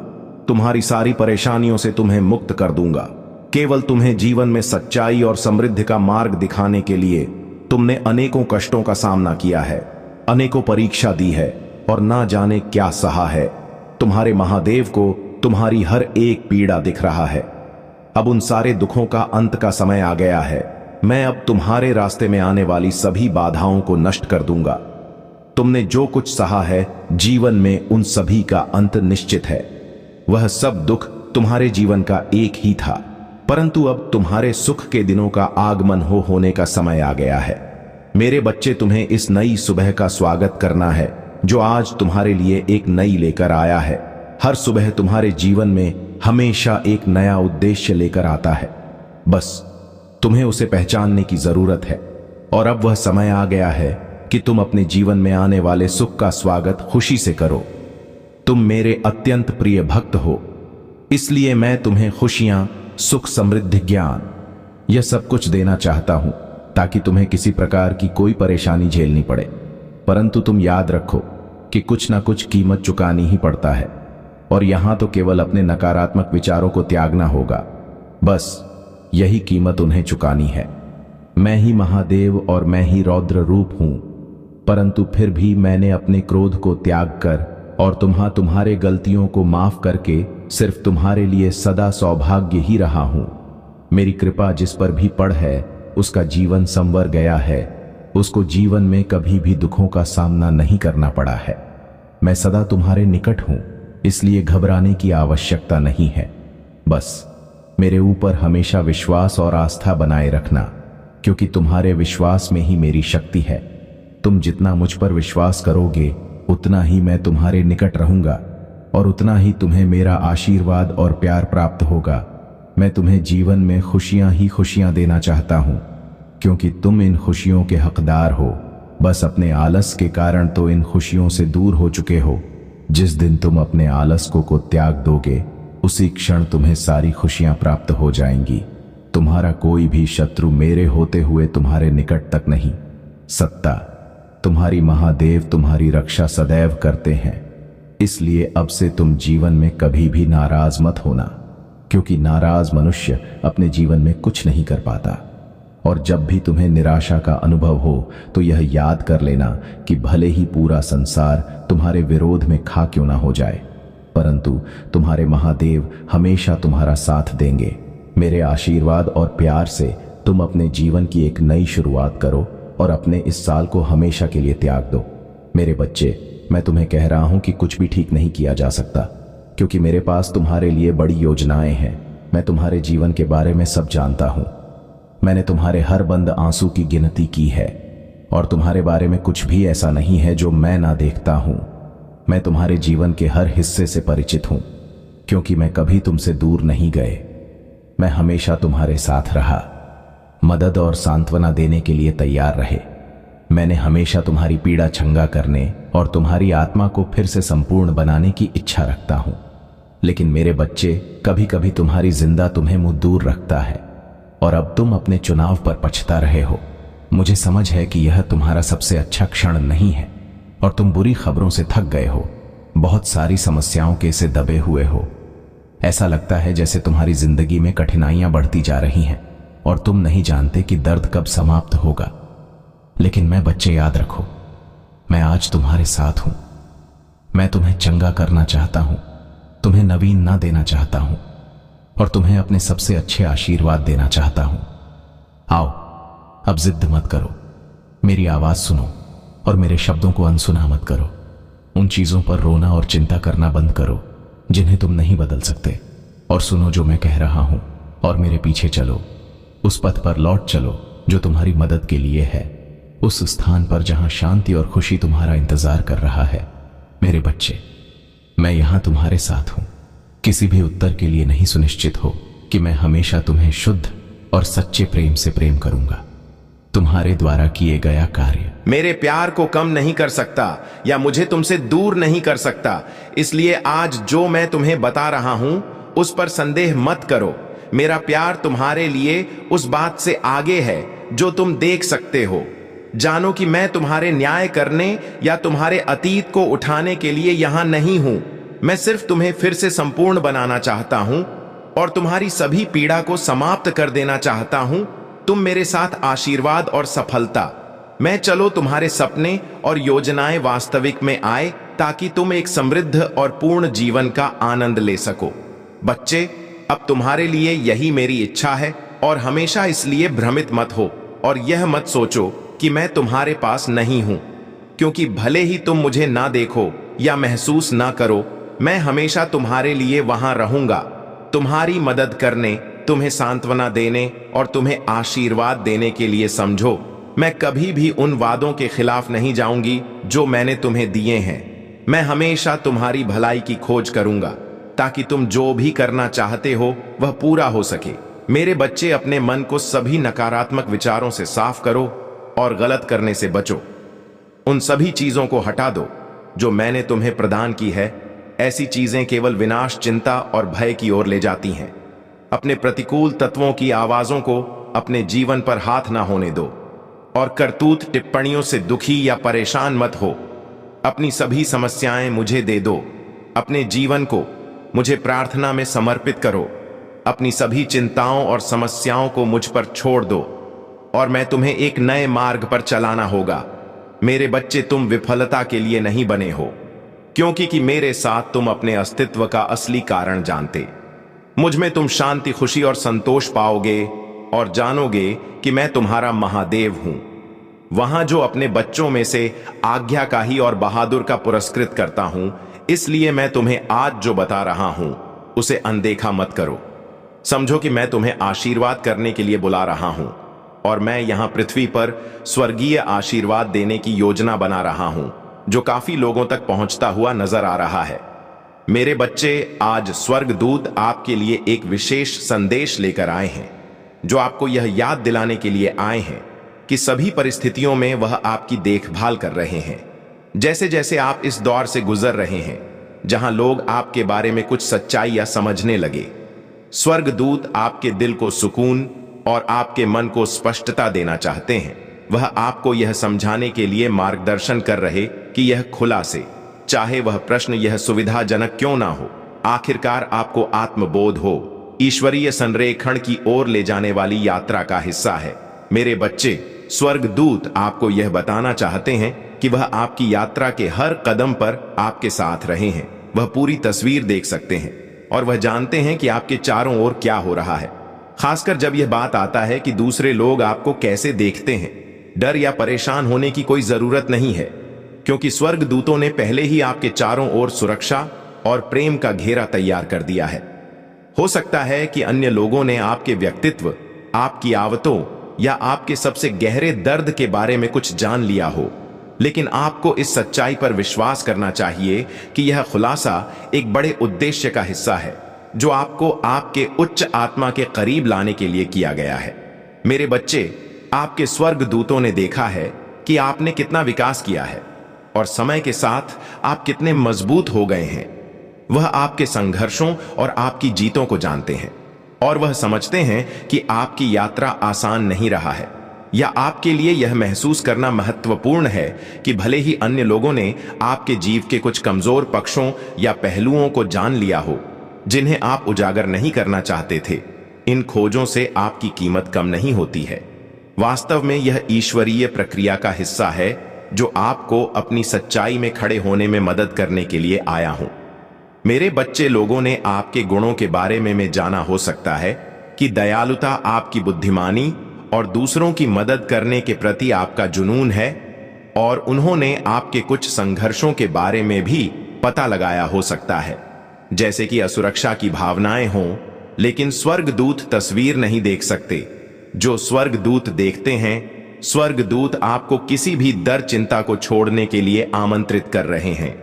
तुम्हारी सारी परेशानियों से तुम्हें मुक्त कर दूंगा। केवल तुम्हें जीवन में सच्चाई और समृद्धि का मार्ग दिखाने के लिए तुमने अनेकों कष्टों का सामना किया है, अनेकों परीक्षा दी है और ना जाने क्या सहा है। तुम्हारे महादेव को तुम्हारी हर एक पीड़ा दिख रहा है। अब उन सारे दुखों का अंत का समय आ गया है। मैं अब तुम्हारे रास्ते में आने वाली सभी बाधाओं को नष्ट कर दूंगा। तुमने जो कुछ सहा है जीवन में, उन सभी का अंत निश्चित है। वह सब दुख तुम्हारे जीवन का एक ही था, परंतु अब तुम्हारे सुख के दिनों का आगमन होने का समय आ गया है। मेरे बच्चे, तुम्हें इस नई सुबह का स्वागत करना है जो आज तुम्हारे लिए एक नई लेकर आया है। हर सुबह तुम्हारे जीवन में हमेशा एक नया उद्देश्य लेकर आता है, बस तुम्हें उसे पहचानने की जरूरत है। और अब वह समय आ गया है कि तुम अपने जीवन में आने वाले सुख का स्वागत खुशी से करो। तुम मेरे अत्यंत प्रिय भक्त हो, इसलिए मैं तुम्हें खुशियां, सुख, समृद्धि, ज्ञान, यह सब कुछ देना चाहता हूं ताकि तुम्हें किसी प्रकार की कोई परेशानी झेलनी पड़े। परंतु तुम याद रखो कि कुछ ना कुछ कीमत चुकानी ही पड़ता है, और यहां तो केवल अपने नकारात्मक विचारों को त्यागना होगा। बस यही कीमत उन्हें चुकानी है। मैं ही महादेव और मैं ही रौद्र रूप हूं, परंतु फिर भी मैंने अपने क्रोध को त्याग कर और तुम्हारे गलतियों को माफ करके सिर्फ तुम्हारे लिए सदा सौभाग्य ही रहा हूं। मेरी कृपा जिस पर भी पड़ है उसका जीवन संवर गया है, उसको जीवन में कभी भी दुखों का सामना नहीं करना पड़ा है। मैं सदा तुम्हारे निकट हूं, इसलिए घबराने की आवश्यकता नहीं है। बस मेरे ऊपर हमेशा विश्वास और आस्था बनाए रखना, क्योंकि तुम्हारे विश्वास में ही मेरी शक्ति है। तुम जितना मुझ पर विश्वास करोगे उतना ही मैं तुम्हारे निकट रहूंगा और उतना ही तुम्हें मेरा आशीर्वाद और प्यार प्राप्त होगा। मैं तुम्हें जीवन में खुशियां ही खुशियां देना चाहता हूं, क्योंकि तुम इन खुशियों के हकदार हो। बस अपने आलस के कारण तो इन खुशियों से दूर हो चुके हो। जिस दिन तुम अपने आलस को त्याग दोगे उसी क्षण तुम्हें सारी खुशियां प्राप्त हो जाएंगी। तुम्हारा कोई भी शत्रु मेरे होते हुए तुम्हारे निकट तक नहीं। सत्ता, तुम्हारी महादेव तुम्हारी रक्षा सदैव करते हैं, इसलिए अब से तुम जीवन में कभी भी नाराज मत होना, क्योंकि नाराज मनुष्य अपने जीवन में कुछ नहीं कर पाता। और जब भी तुम्हें निराशा का अनुभव हो तो यह याद कर लेना कि भले ही पूरा संसार तुम्हारे विरोध में खा क्यों ना हो जाए, परंतु तुम्हारे महादेव हमेशा तुम्हारा साथ देंगे। मेरे आशीर्वाद और प्यार से तुम अपने जीवन की एक नई शुरुआत करो और अपने इस साल को हमेशा के लिए त्याग दो। मेरे बच्चे, मैं तुम्हें कह रहा हूं कि कुछ भी ठीक नहीं किया जा सकता, क्योंकि मेरे पास तुम्हारे लिए बड़ी योजनाएं हैं। मैं तुम्हारे जीवन के बारे में सब जानता हूं। मैंने तुम्हारे हर बंद आंसू की गिनती की है, और तुम्हारे बारे में कुछ भी ऐसा नहीं है जो मैं ना देखता हूं। मैं तुम्हारे जीवन के हर हिस्से से परिचित हूं, क्योंकि मैं कभी तुमसे दूर नहीं गए। मैं हमेशा तुम्हारे साथ रहा, मदद और सांत्वना देने के लिए तैयार रहे। मैंने हमेशा तुम्हारी पीड़ा छंगा करने और तुम्हारी आत्मा को फिर से संपूर्ण बनाने की इच्छा रखता हूं। लेकिन मेरे बच्चे, कभी कभी तुम्हारी जिंदा तुम्हें मुंह दूर रखता है, और अब तुम अपने चुनाव पर पछता रहे हो। मुझे समझ है कि यह तुम्हारा सबसे अच्छा क्षण नहीं है, और तुम बुरी खबरों से थक गए हो, बहुत सारी समस्याओं के से दबे हुए हो। ऐसा लगता है जैसे तुम्हारी जिंदगी में कठिनाइयां बढ़ती जा रही हैं और तुम नहीं जानते कि दर्द कब समाप्त होगा। लेकिन मैं बच्चे, याद रखो, मैं आज तुम्हारे साथ हूं। मैं तुम्हें चंगा करना चाहता हूं, तुम्हें नवीन ना देना चाहता हूं, और तुम्हें अपने सबसे अच्छे आशीर्वाद देना चाहता हूं। आओ, अब जिद मत करो, मेरी आवाज सुनो और मेरे शब्दों को अनसुना मत करो। उन चीजों पर रोना और चिंता करना बंद करो जिन्हें तुम नहीं बदल सकते, और सुनो जो मैं कह रहा हूं, और मेरे पीछे चलो। उस पथ पर लौट चलो जो तुम्हारी मदद के लिए है, उस स्थान पर जहां शांति और खुशी तुम्हारा इंतजार कर रहा है। मेरे बच्चे, मैं यहां तुम्हारे साथ हूं। किसी भी उत्तर के लिए नहीं सुनिश्चित हो कि मैं हमेशा तुम्हें शुद्ध और सच्चे प्रेम से प्रेम करूंगा। तुम्हारे द्वारा किए गया कार्य मेरे प्यार को कम नहीं कर सकता या मुझे तुमसे दूर नहीं कर सकता, इसलिए आज जो मैं तुम्हें बता रहा हूं उस पर संदेह मत करो। मेरा प्यार तुम्हारे लिए उस बात से आगे है जो तुम देख सकते हो। जानो कि मैं तुम्हारे न्याय करने या तुम्हारे अतीत को उठाने के लिए यहां नहीं हूं। मैं सिर्फ तुम्हें फिर से संपूर्ण बनाना चाहता हूं और तुम्हारी सभी पीड़ा को समाप्त कर देना चाहता हूं। तुम मेरे साथ आशीर्वाद और सफलता मैं चलो तुम्हारे सपने और योजनाएं वास्तविक में आए, ताकि तुम एक समृद्ध और पूर्ण जीवन का आनंद ले सको। बच्चे, अब तुम्हारे लिए यही मेरी इच्छा है और हमेशा इसलिए भ्रमित मत हो और यह मत सोचो कि मैं तुम्हारे पास नहीं हूं, क्योंकि भले ही तुम मुझे ना देखो या महसूस ना करो, मैं हमेशा तुम्हारे लिए वहां रहूंगा, तुम्हारी मदद करने, तुम्हें सांत्वना देने और तुम्हें आशीर्वाद देने के लिए। समझो, मैं कभी भी उन वादों के खिलाफ नहीं जाऊंगी जो मैंने तुम्हें दिए हैं। मैं हमेशा तुम्हारी भलाई की खोज करूंगा ताकि तुम जो भी करना चाहते हो वह पूरा हो सके। मेरे बच्चे, अपने मन को सभी नकारात्मक विचारों से साफ करो और गलत करने से बचो। उन सभी चीजों को हटा दो जो मैंने तुम्हें प्रदान की है। ऐसी चीजें केवल विनाश, चिंता और भय की ओर ले जाती हैं। अपने प्रतिकूल तत्वों की आवाजों को अपने जीवन पर हाथ ना होने दो और करतूत टिप्पणियों से दुखी या परेशान मत हो। अपनी सभी समस्याएं मुझे दे दो। अपने जीवन को मुझे प्रार्थना में समर्पित करो। अपनी सभी चिंताओं और समस्याओं को मुझ पर छोड़ दो और मैं तुम्हें एक नए मार्ग पर चलाना होगा। मेरे बच्चे, तुम विफलता के लिए नहीं बने हो, क्योंकि कि मेरे साथ तुम अपने अस्तित्व का असली कारण जानते। मुझ में तुम शांति, खुशी और संतोष पाओगे और जानोगे कि मैं तुम्हारा महादेव हूं, वहां जो अपने बच्चों में से आज्ञाकारी और बहादुर का पुरस्कृत करता हूं। इसलिए मैं तुम्हें आज जो बता रहा हूं उसे अनदेखा मत करो। समझो कि मैं तुम्हें आशीर्वाद करने के लिए बुला रहा हूं और मैं यहां पृथ्वी पर स्वर्गीय आशीर्वाद देने की योजना बना रहा हूं जो काफी लोगों तक पहुंचता हुआ नजर आ रहा है। मेरे बच्चे, आज स्वर्गदूत आपके लिए एक विशेष संदेश लेकर आए हैं, जो आपको यह याद दिलाने के लिए आए हैं कि सभी परिस्थितियों में वह आपकी देखभाल कर रहे हैं। जैसे जैसे आप इस दौर से गुजर रहे हैं जहां लोग आपके बारे में कुछ सच्चाई या समझने लगे, स्वर्गदूत आपके दिल को सुकून और आपके मन को स्पष्टता देना चाहते हैं। वह आपको यह समझाने के लिए मार्गदर्शन कर रहे कि यह खुला से, चाहे वह प्रश्न यह सुविधाजनक क्यों ना हो, आखिरकार आपको आत्मबोध हो, ईश्वरीय संरेखण की ओर ले जाने वाली यात्रा का हिस्सा है। मेरे बच्चे, स्वर्गदूत आपको यह बताना चाहते हैं कि वह आपकी यात्रा के हर कदम पर आपके साथ रहे हैं। वह पूरी तस्वीर देख सकते हैं और वह जानते हैं कि आपके चारों ओर क्या हो रहा है। खासकर जब यह बात आता है कि दूसरे लोग आपको कैसे देखते हैं। डर या परेशान होने की कोई जरूरत नहीं है, क्योंकि स्वर्गदूतों ने पहले ही आपके चारों ओर सुरक्षा और प्रेम का घेरा तैयार कर दिया है। हो सकता है कि अन्य लोगों ने आपके व्यक्तित्व, आपकी आवतों या आपके सबसे गहरे दर्द के बारे में कुछ जान लिया हो, लेकिन आपको इस सच्चाई पर विश्वास करना चाहिए कि यह खुलासा एक बड़े उद्देश्य का हिस्सा है जो आपको आपके उच्च आत्मा के करीब लाने के लिए किया गया है। मेरे बच्चे, आपके स्वर्गदूतों ने देखा है कि आपने कितना विकास किया है और समय के साथ आप कितने मजबूत हो गए हैं। वह आपके संघर्षों और आपकी जीतों को जानते हैं और वह समझते हैं कि आपकी यात्रा आसान नहीं रहा है, या आपके लिए यह महसूस करना महत्वपूर्ण है कि भले ही अन्य लोगों ने आपके जीव के कुछ कमजोर पक्षों या पहलुओं को जान लिया हो जिन्हें आप उजागर नहीं करना चाहते थे, इन खोजों से आपकी कीमत कम नहीं होती है। वास्तव में यह ईश्वरीय प्रक्रिया का हिस्सा है जो आपको अपनी सच्चाई में खड़े होने में मदद करने के लिए आया हूं। मेरे बच्चे, लोगों ने आपके गुणों के बारे में जाना हो सकता है कि दयालुता, आपकी बुद्धिमानी और दूसरों की मदद करने के प्रति आपका जुनून है, और उन्होंने आपके कुछ संघर्षों के बारे में भी पता लगाया हो सकता है, जैसे कि असुरक्षा की भावनाएं हों। लेकिन स्वर्गदूत तस्वीर नहीं देख सकते जो स्वर्गदूत देखते हैं। स्वर्गदूत आपको किसी भी डर, चिंता को छोड़ने के लिए आमंत्रित कर रहे हैं,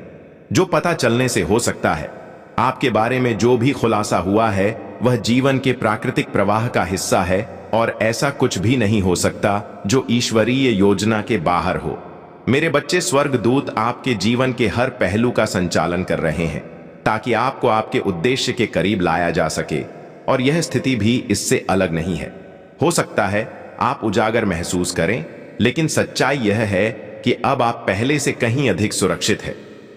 जो पता चलने से हो सकता है आपके बारे में जो भी खुलासा हुआ है वह जीवन के प्राकृतिक प्रवाह का हिस्सा है, और ऐसा कुछ भी नहीं हो सकता जो ईश्वरीय योजना के बाहर हो। मेरे बच्चे, स्वर्गदूत आपके जीवन के हर पहलू का संचालन कर रहे हैं ताकि आपको आपके उद्देश्य के करीब लाया जा सके, और यह स्थिति भी इससे अलग नहीं है। हो सकता है आप उजागर महसूस करें, लेकिन सच्चाई यह है कि अब आप पहले से कहीं अधिक सुरक्षित हैं।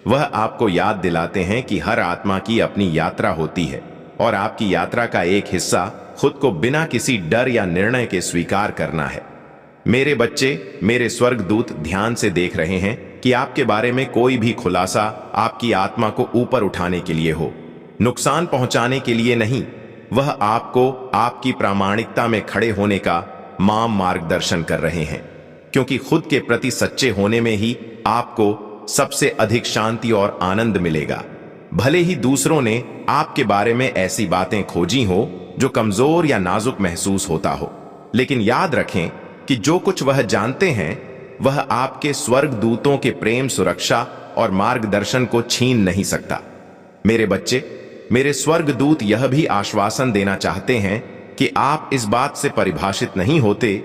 वह आपको याद दिलाते हैं कि हर आत्मा की अपनी यात्रा होती है, और आपकी यात्रा का एक हिस्सा खुद को बिना किसी डर या निर्णय के स्वीकार करना है। मेरे बच्चे, मेरे स्वर्गदूत ध्यान से देख रहे हैं कि आपके बारे में कोई भी खुलासा आपकी आत्मा को ऊपर उठाने के लिए हो, नुकसान पहुंचाने के लिए नहीं। वह आपको आपकी प्रामाणिकता में खड़े होने का मार्गदर्शन कर रहे हैं, क्योंकि खुद के प्रति सच्चे होने में ही आपको सबसे अधिक शांति और आनंद मिलेगा। भले ही दूसरों ने आपके बारे में ऐसी बातें खोजी हो जो कमजोर या नाजुक महसूस होता हो, लेकिन याद रखें कि जो कुछ वह जानते हैं वह आपके स्वर्गदूतों के प्रेम, सुरक्षा और मार्गदर्शन को छीन नहीं सकता। मेरे बच्चे, मेरे स्वर्गदूत यह भी आश्वासन देना चाहते हैं कि आप इस बात से परिभाषित नहीं होते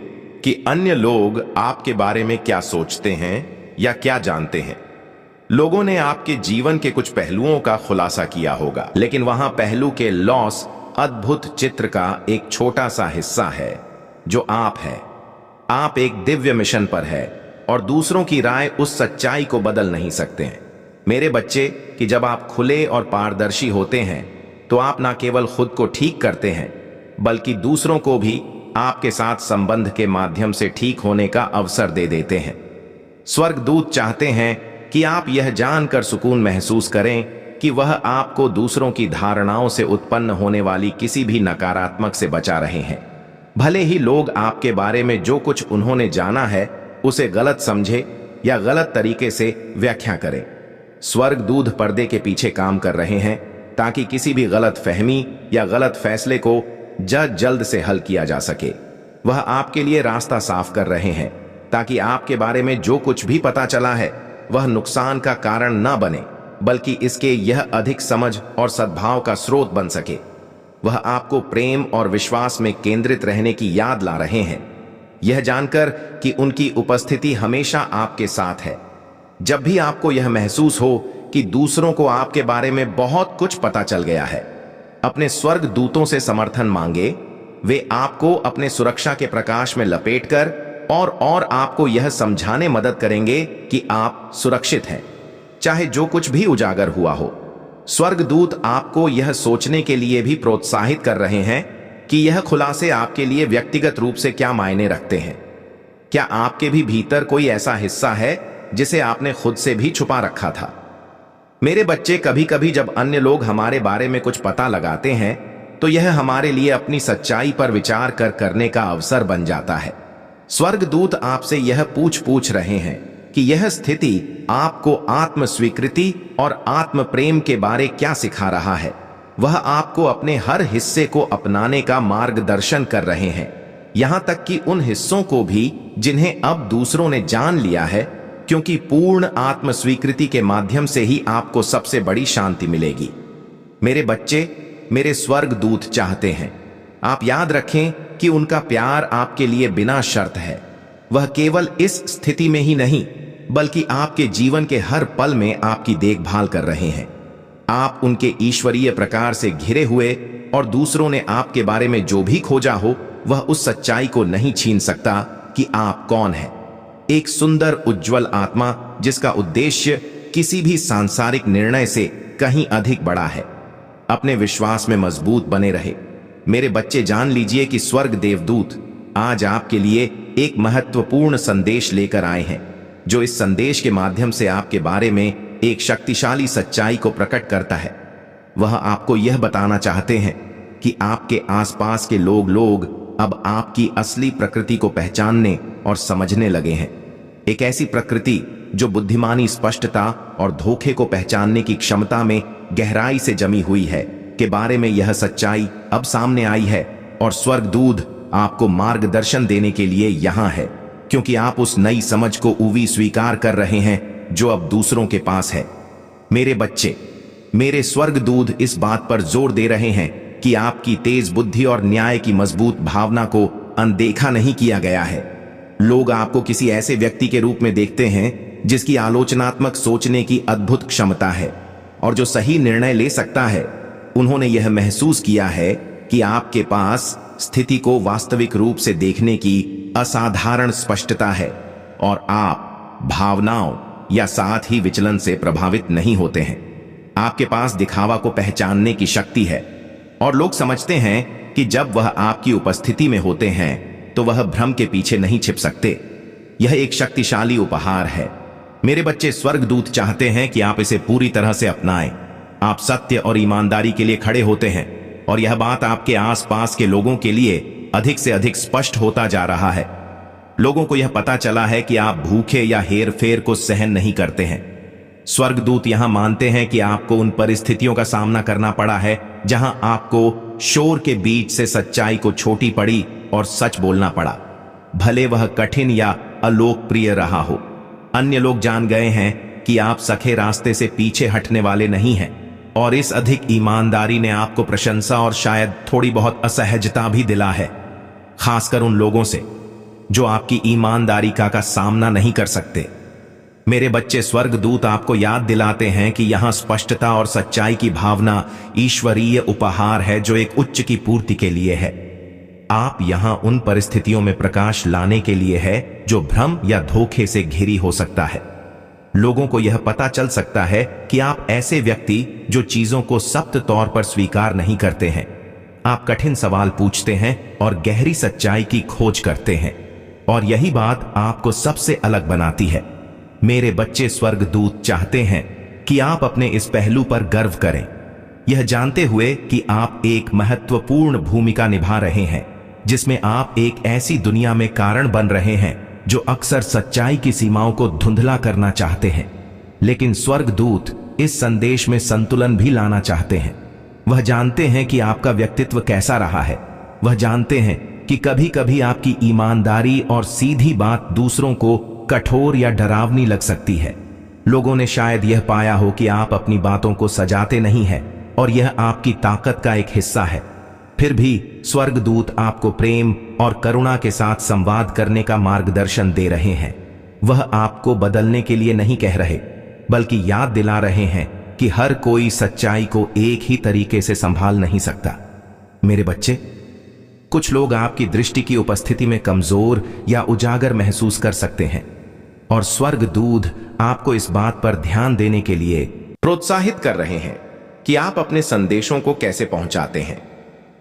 कि अन्य लोग आपके बारे में क्या सोचते हैं या क्या जानते हैं। लोगों ने आपके जीवन के कुछ पहलुओं का खुलासा किया होगा, लेकिन वहां पहलू के लॉस अद्भुत चित्र का एक छोटा सा हिस्सा है जो आप है। आप एक दिव्य मिशन पर है और दूसरों की राय उस सच्चाई को बदल नहीं सकते हैं। मेरे बच्चे, कि जब आप खुले और पारदर्शी होते हैं तो आप ना केवल खुद को ठीक करते हैं बल्कि दूसरों को भी आपके साथ संबंध के माध्यम से ठीक होने का अवसर दे देते हैं। स्वर्गदूत चाहते हैं कि आप यह जानकर सुकून महसूस करें कि वह आपको दूसरों की धारणाओं से उत्पन्न होने वाली किसी भी नकारात्मक से बचा रहे हैं। भले ही लोग आपके बारे में जो कुछ उन्होंने जाना है उसे गलत समझे या गलत तरीके से व्याख्या करें, स्वर्गदूत पर्दे के पीछे काम कर रहे हैं ताकि किसी भी गलत फहमी या गलत फैसले को जल्द से हल किया जा सके। वह आपके लिए रास्ता साफ कर रहे हैं ताकि आपके बारे में जो कुछ भी पता चला है वह नुकसान का कारण न बने, बल्कि इसके यह अधिक समझ और सद्भाव का स्रोत बन सके। वह आपको प्रेम और विश्वास में केंद्रित रहने की याद ला रहे हैं, यह जानकर कि उनकी उपस्थिति हमेशा आपके साथ है। जब भी आपको यह महसूस हो कि दूसरों को आपके बारे में बहुत कुछ पता चल गया है, अपने स्वर्गदूतों से समर्थन मांगे। वे आपको अपने सुरक्षा के प्रकाश में लपेटकर और आपको यह समझाने मदद करेंगे कि आप सुरक्षित हैं, चाहे जो कुछ भी उजागर हुआ हो। स्वर्गदूत आपको यह सोचने के लिए भी प्रोत्साहित कर रहे हैं कि यह खुलासे आपके लिए व्यक्तिगत रूप से क्या मायने रखते हैं। क्या आपके भी भीतर कोई ऐसा हिस्सा है जिसे आपने खुद से भी छुपा रखा था? मेरे बच्चे, कभी कभी जब अन्य लोग हमारे बारे में कुछ पता लगाते हैं तो यह हमारे लिए अपनी सच्चाई पर विचार करने का अवसर बन जाता है। स्वर्गदूत आपसे यह पूछ रहे हैं कि यह स्थिति आपको आत्म स्वीकृति और आत्म प्रेम के बारे क्या सिखा रहा है। वह आपको अपने हर हिस्से को अपनाने का मार्गदर्शन कर रहे हैं, यहां तक कि उन हिस्सों को भी जिन्हें अब दूसरों ने जान लिया है, क्योंकि पूर्ण आत्म स्वीकृति के माध्यम से ही आपको सबसे बड़ी शांति मिलेगी। मेरे बच्चे, मेरे स्वर्गदूत चाहते हैं आप याद रखें कि उनका प्यार आपके लिए बिना शर्त है। वह केवल इस स्थिति में ही नहीं बल्कि आपके जीवन के हर पल में आपकी देखभाल कर रहे हैं। आप उनके ईश्वरीय प्रकार से घिरे हुए और दूसरों ने आपके बारे में जो भी खोजा हो वह उस सच्चाई को नहीं छीन सकता कि आप कौन हैं। एक सुंदर उज्जवल आत्मा जिसका उद्देश्य किसी भी सांसारिक निर्णय से कहीं अधिक बड़ा है। अपने विश्वास में मजबूत बने रहे। मेरे बच्चे, जान लीजिए कि स्वर्ग देवदूत आज आपके लिए एक महत्वपूर्ण संदेश लेकर आए हैं, जो इस संदेश के माध्यम से आपके बारे में एक शक्तिशाली सच्चाई को प्रकट करता है। वह आपको यह बताना चाहते हैं कि आपके आसपास के लोग अब आपकी असली प्रकृति को पहचानने और समझने लगे हैं। एक ऐसी प्रकृति जो बुद्धिमानी, स्पष्टता और धोखे को पहचानने की क्षमता में गहराई से जमी हुई है के बारे में यह सच्चाई अब सामने आई है। और स्वर्गदूत आपको मार्गदर्शन देने के लिए यहां है, क्योंकि आप उस नई समझ को स्वीकार कर रहे हैं जो अब दूसरों के पास है। मेरे बच्चे, मेरे स्वर्गदूत इस बात पर जोर दे रहे हैं कि आपकी तेज बुद्धि और न्याय की मजबूत भावना को अनदेखा नहीं किया गया है। लोग आपको किसी ऐसे व्यक्ति के रूप में देखते हैं जिसकी आलोचनात्मक सोचने की अद्भुत क्षमता है और जो सही निर्णय ले सकता है। उन्होंने यह महसूस किया है कि आपके पास स्थिति को वास्तविक रूप से देखने की असाधारण स्पष्टता है और आप भावनाओं या साथ ही विचलन से प्रभावित नहीं होते हैं। आपके पास दिखावा को पहचानने की शक्ति है और लोग समझते हैं कि जब वह आपकी उपस्थिति में होते हैं तो वह भ्रम के पीछे नहीं छिप सकते। यह एक शक्तिशाली उपहार है। मेरे बच्चे, स्वर्गदूत चाहते हैं कि आप इसे पूरी तरह से अपनाएं। आप सत्य और ईमानदारी के लिए खड़े होते हैं और यह बात आपके आसपास के लोगों के लिए अधिक से अधिक स्पष्ट होता जा रहा है। लोगों को यह पता चला है कि आप भूखे या हेरफेर को सहन नहीं करते हैं। स्वर्गदूत यहां मानते हैं कि आपको उन परिस्थितियों का सामना करना पड़ा है जहां आपको शोर के बीच से सच्चाई को छोटी पड़ी और सच बोलना पड़ा, भले वह कठिन या अलोकप्रिय रहा हो। अन्य लोग जान गए हैं कि आप सखे रास्ते से पीछे हटने वाले नहीं हैं, और इस अधिक ईमानदारी ने आपको प्रशंसा और शायद थोड़ी बहुत असहजता भी दिला है, खासकर उन लोगों से जो आपकी ईमानदारी का सामना नहीं कर सकते। मेरे बच्चे, स्वर्गदूत आपको याद दिलाते हैं कि यहां स्पष्टता और सच्चाई की भावना ईश्वरीय उपहार है जो एक उच्च की पूर्ति के लिए है। आप यहां उन परिस्थितियों में प्रकाश लाने के लिए है जो भ्रम या धोखे से घिरी हो सकता है। लोगों को यह पता चल सकता है कि आप ऐसे व्यक्ति जो चीजों को सख्त तौर पर स्वीकार नहीं करते हैं। आप कठिन सवाल पूछते हैं और गहरी सच्चाई की खोज करते हैं, और यही बात आपको सबसे अलग बनाती है। मेरे बच्चे, स्वर्गदूत चाहते हैं कि आप अपने इस पहलू पर गर्व करें, यह जानते हुए कि आप एक महत्वपूर्ण भूमिका निभा रहे हैं जिसमें आप एक ऐसी दुनिया में कारण बन रहे हैं जो अक्सर सच्चाई की सीमाओं को धुंधला करना चाहते हैं। लेकिन स्वर्गदूत इस संदेश में संतुलन भी लाना चाहते हैं। वह जानते हैं कि आपका व्यक्तित्व कैसा रहा है। वह जानते हैं कि कभी कभी आपकी ईमानदारी और सीधी बात दूसरों को कठोर या डरावनी लग सकती है। लोगों ने शायद यह पाया हो कि आप अपनी बातों को सजाते नहीं हैं, और यह आपकी ताकत का एक हिस्सा है। फिर भी स्वर्गदूत आपको प्रेम और करुणा के साथ संवाद करने का मार्गदर्शन दे रहे हैं। वह आपको बदलने के लिए नहीं कह रहे, बल्कि याद दिला रहे हैं कि हर कोई सच्चाई को एक ही तरीके से संभाल नहीं सकता। मेरे बच्चे, कुछ लोग आपकी दृष्टि की उपस्थिति में कमजोर या उजागर महसूस कर सकते हैं, और स्वर्गदूत आपको इस बात पर ध्यान देने के लिए प्रोत्साहित कर रहे हैं कि आप अपने संदेशों को कैसे पहुंचाते हैं।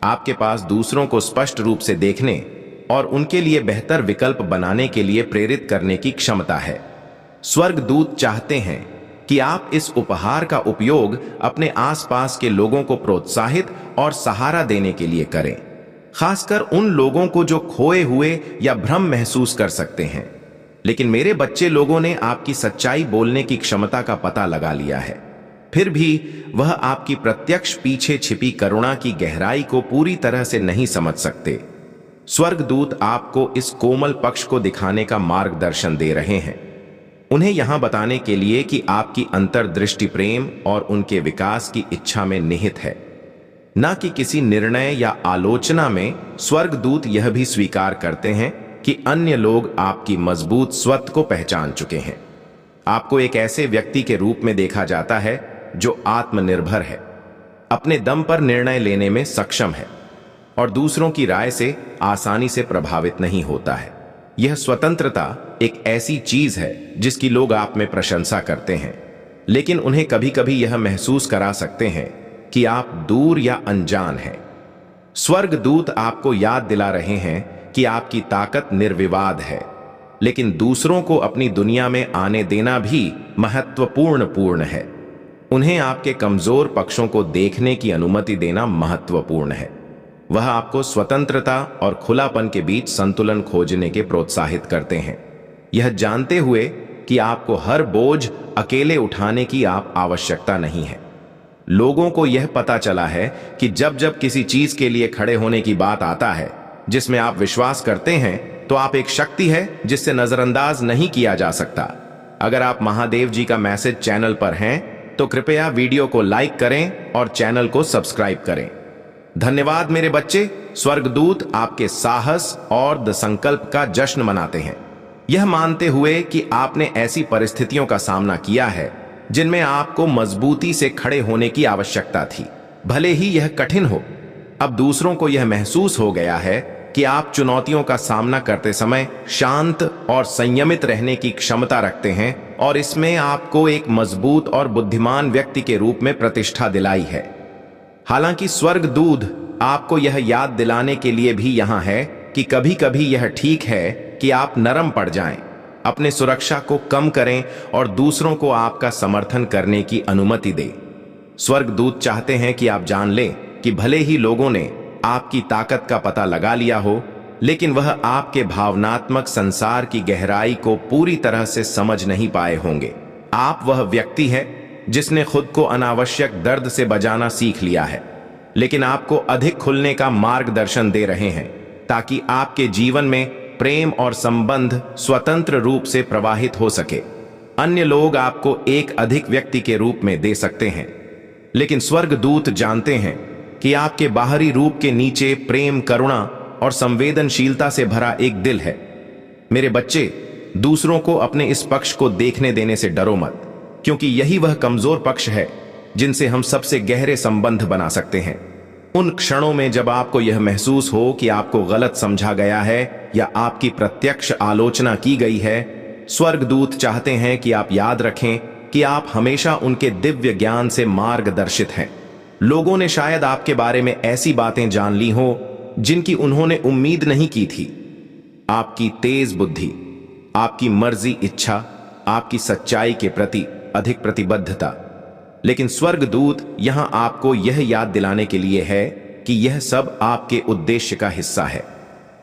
आपके पास दूसरों को स्पष्ट रूप से देखने और उनके लिए बेहतर विकल्प बनाने के लिए प्रेरित करने की क्षमता है। स्वर्गदूत चाहते हैं कि आप इस उपहार का उपयोग अपने आसपास के लोगों को प्रोत्साहित और सहारा देने के लिए करें, खासकर उन लोगों को जो खोए हुए या भ्रम महसूस कर सकते हैं। लेकिन मेरे बच्चे, लोगों ने आपकी सच्चाई बोलने की क्षमता का पता लगा लिया है, फिर भी वह आपकी प्रत्यक्ष पीछे छिपी करुणा की गहराई को पूरी तरह से नहीं समझ सकते। स्वर्गदूत आपको इस कोमल पक्ष को दिखाने का मार्गदर्शन दे रहे हैं, उन्हें यहां बताने के लिए कि आपकी अंतर्दृष्टि प्रेम और उनके विकास की इच्छा में निहित है, न कि किसी निर्णय या आलोचना में। स्वर्गदूत यह भी स्वीकार करते हैं कि अन्य लोग आपकी मजबूत स्वत को पहचान चुके हैं। आपको एक ऐसे व्यक्ति के रूप में देखा जाता है जो आत्मनिर्भर है, अपने दम पर निर्णय लेने में सक्षम है और दूसरों की राय से आसानी से प्रभावित नहीं होता है। यह स्वतंत्रता एक ऐसी चीज है जिसकी लोग आप में प्रशंसा करते हैं, लेकिन उन्हें कभी कभी यह महसूस करा सकते हैं कि आप दूर या अनजान हैं। स्वर्गदूत आपको याद दिला रहे हैं कि आपकी ताकत निर्विवाद है, लेकिन दूसरों को अपनी दुनिया में आने देना भी महत्वपूर्ण है। उन्हें आपके कमजोर पक्षों को देखने की अनुमति देना महत्वपूर्ण है। वह आपको स्वतंत्रता और खुलापन के बीच संतुलन खोजने के प्रोत्साहित करते हैं, यह जानते हुए कि आपको हर बोझ अकेले उठाने की आप आवश्यकता नहीं है। लोगों को यह पता चला है कि जब जब किसी चीज के लिए खड़े होने की बात आता है जिसमें आप विश्वास करते हैं, तो आप एक शक्ति है जिससे नजरअंदाज नहीं किया जा सकता। अगर आप महादेव जी का मैसेज चैनल पर हैं तो कृपया वीडियो को लाइक करें और चैनल को सब्सक्राइब करें। धन्यवाद मेरे बच्चे। स्वर्गदूत आपके साहस और दृढ़ संकल्प का जश्न मनाते हैं, यह मानते हुए कि आपने ऐसी परिस्थितियों का सामना किया है जिनमें आपको मजबूती से खड़े होने की आवश्यकता थी, भले ही यह कठिन हो। अब दूसरों को यह महसूस हो गया है कि आप चुनौतियों का सामना करते समय शांत और संयमित रहने की क्षमता रखते हैं, और इसमें आपको एक मजबूत और बुद्धिमान व्यक्ति के रूप में प्रतिष्ठा दिलाई है। हालांकि स्वर्गदूत आपको यह याद दिलाने के लिए भी यहां है कि कभी कभी यह ठीक है कि आप नरम पड़ जाएं, अपने सुरक्षा को कम करें और दूसरों को आपका समर्थन करने की अनुमति दें। स्वर्गदूत चाहते हैं कि आप जान लें कि भले ही लोगों ने आपकी ताकत का पता लगा लिया हो, लेकिन वह आपके भावनात्मक संसार की गहराई को पूरी तरह से समझ नहीं पाए होंगे। आप वह व्यक्ति है जिसने खुद को अनावश्यक दर्द से बचाना सीख लिया है, लेकिन आपको अधिक खुलने का मार्गदर्शन दे रहे हैं ताकि आपके जीवन में प्रेम और संबंध स्वतंत्र रूप से प्रवाहित हो सके। अन्य लोग आपको एक अधिक व्यक्ति के रूप में दे सकते हैं, लेकिन स्वर्गदूत जानते हैं कि आपके बाहरी रूप के नीचे प्रेम, करुणा और संवेदनशीलता से भरा एक दिल है। मेरे बच्चे, दूसरों को अपने इस पक्ष को देखने देने से डरो मत, क्योंकि यही वह कमजोर पक्ष है जिनसे हम सबसे गहरे संबंध बना सकते हैं। उन क्षणों में जब आपको यह महसूस हो कि आपको गलत समझा गया है या आपकी प्रत्यक्ष आलोचना की गई है, स्वर्गदूत चाहते हैं कि आप याद रखें कि आप हमेशा उनके दिव्य ज्ञान से मार्गदर्शित हैं। लोगों ने शायद आपके बारे में ऐसी बातें जान ली हो जिनकी उन्होंने उम्मीद नहीं की थी। आपकी तेज बुद्धि, आपकी मर्जी इच्छा, आपकी सच्चाई के प्रति अधिक प्रतिबद्धता। लेकिन स्वर्गदूत यहां आपको यह याद दिलाने के लिए है कि यह सब आपके उद्देश्य का हिस्सा है।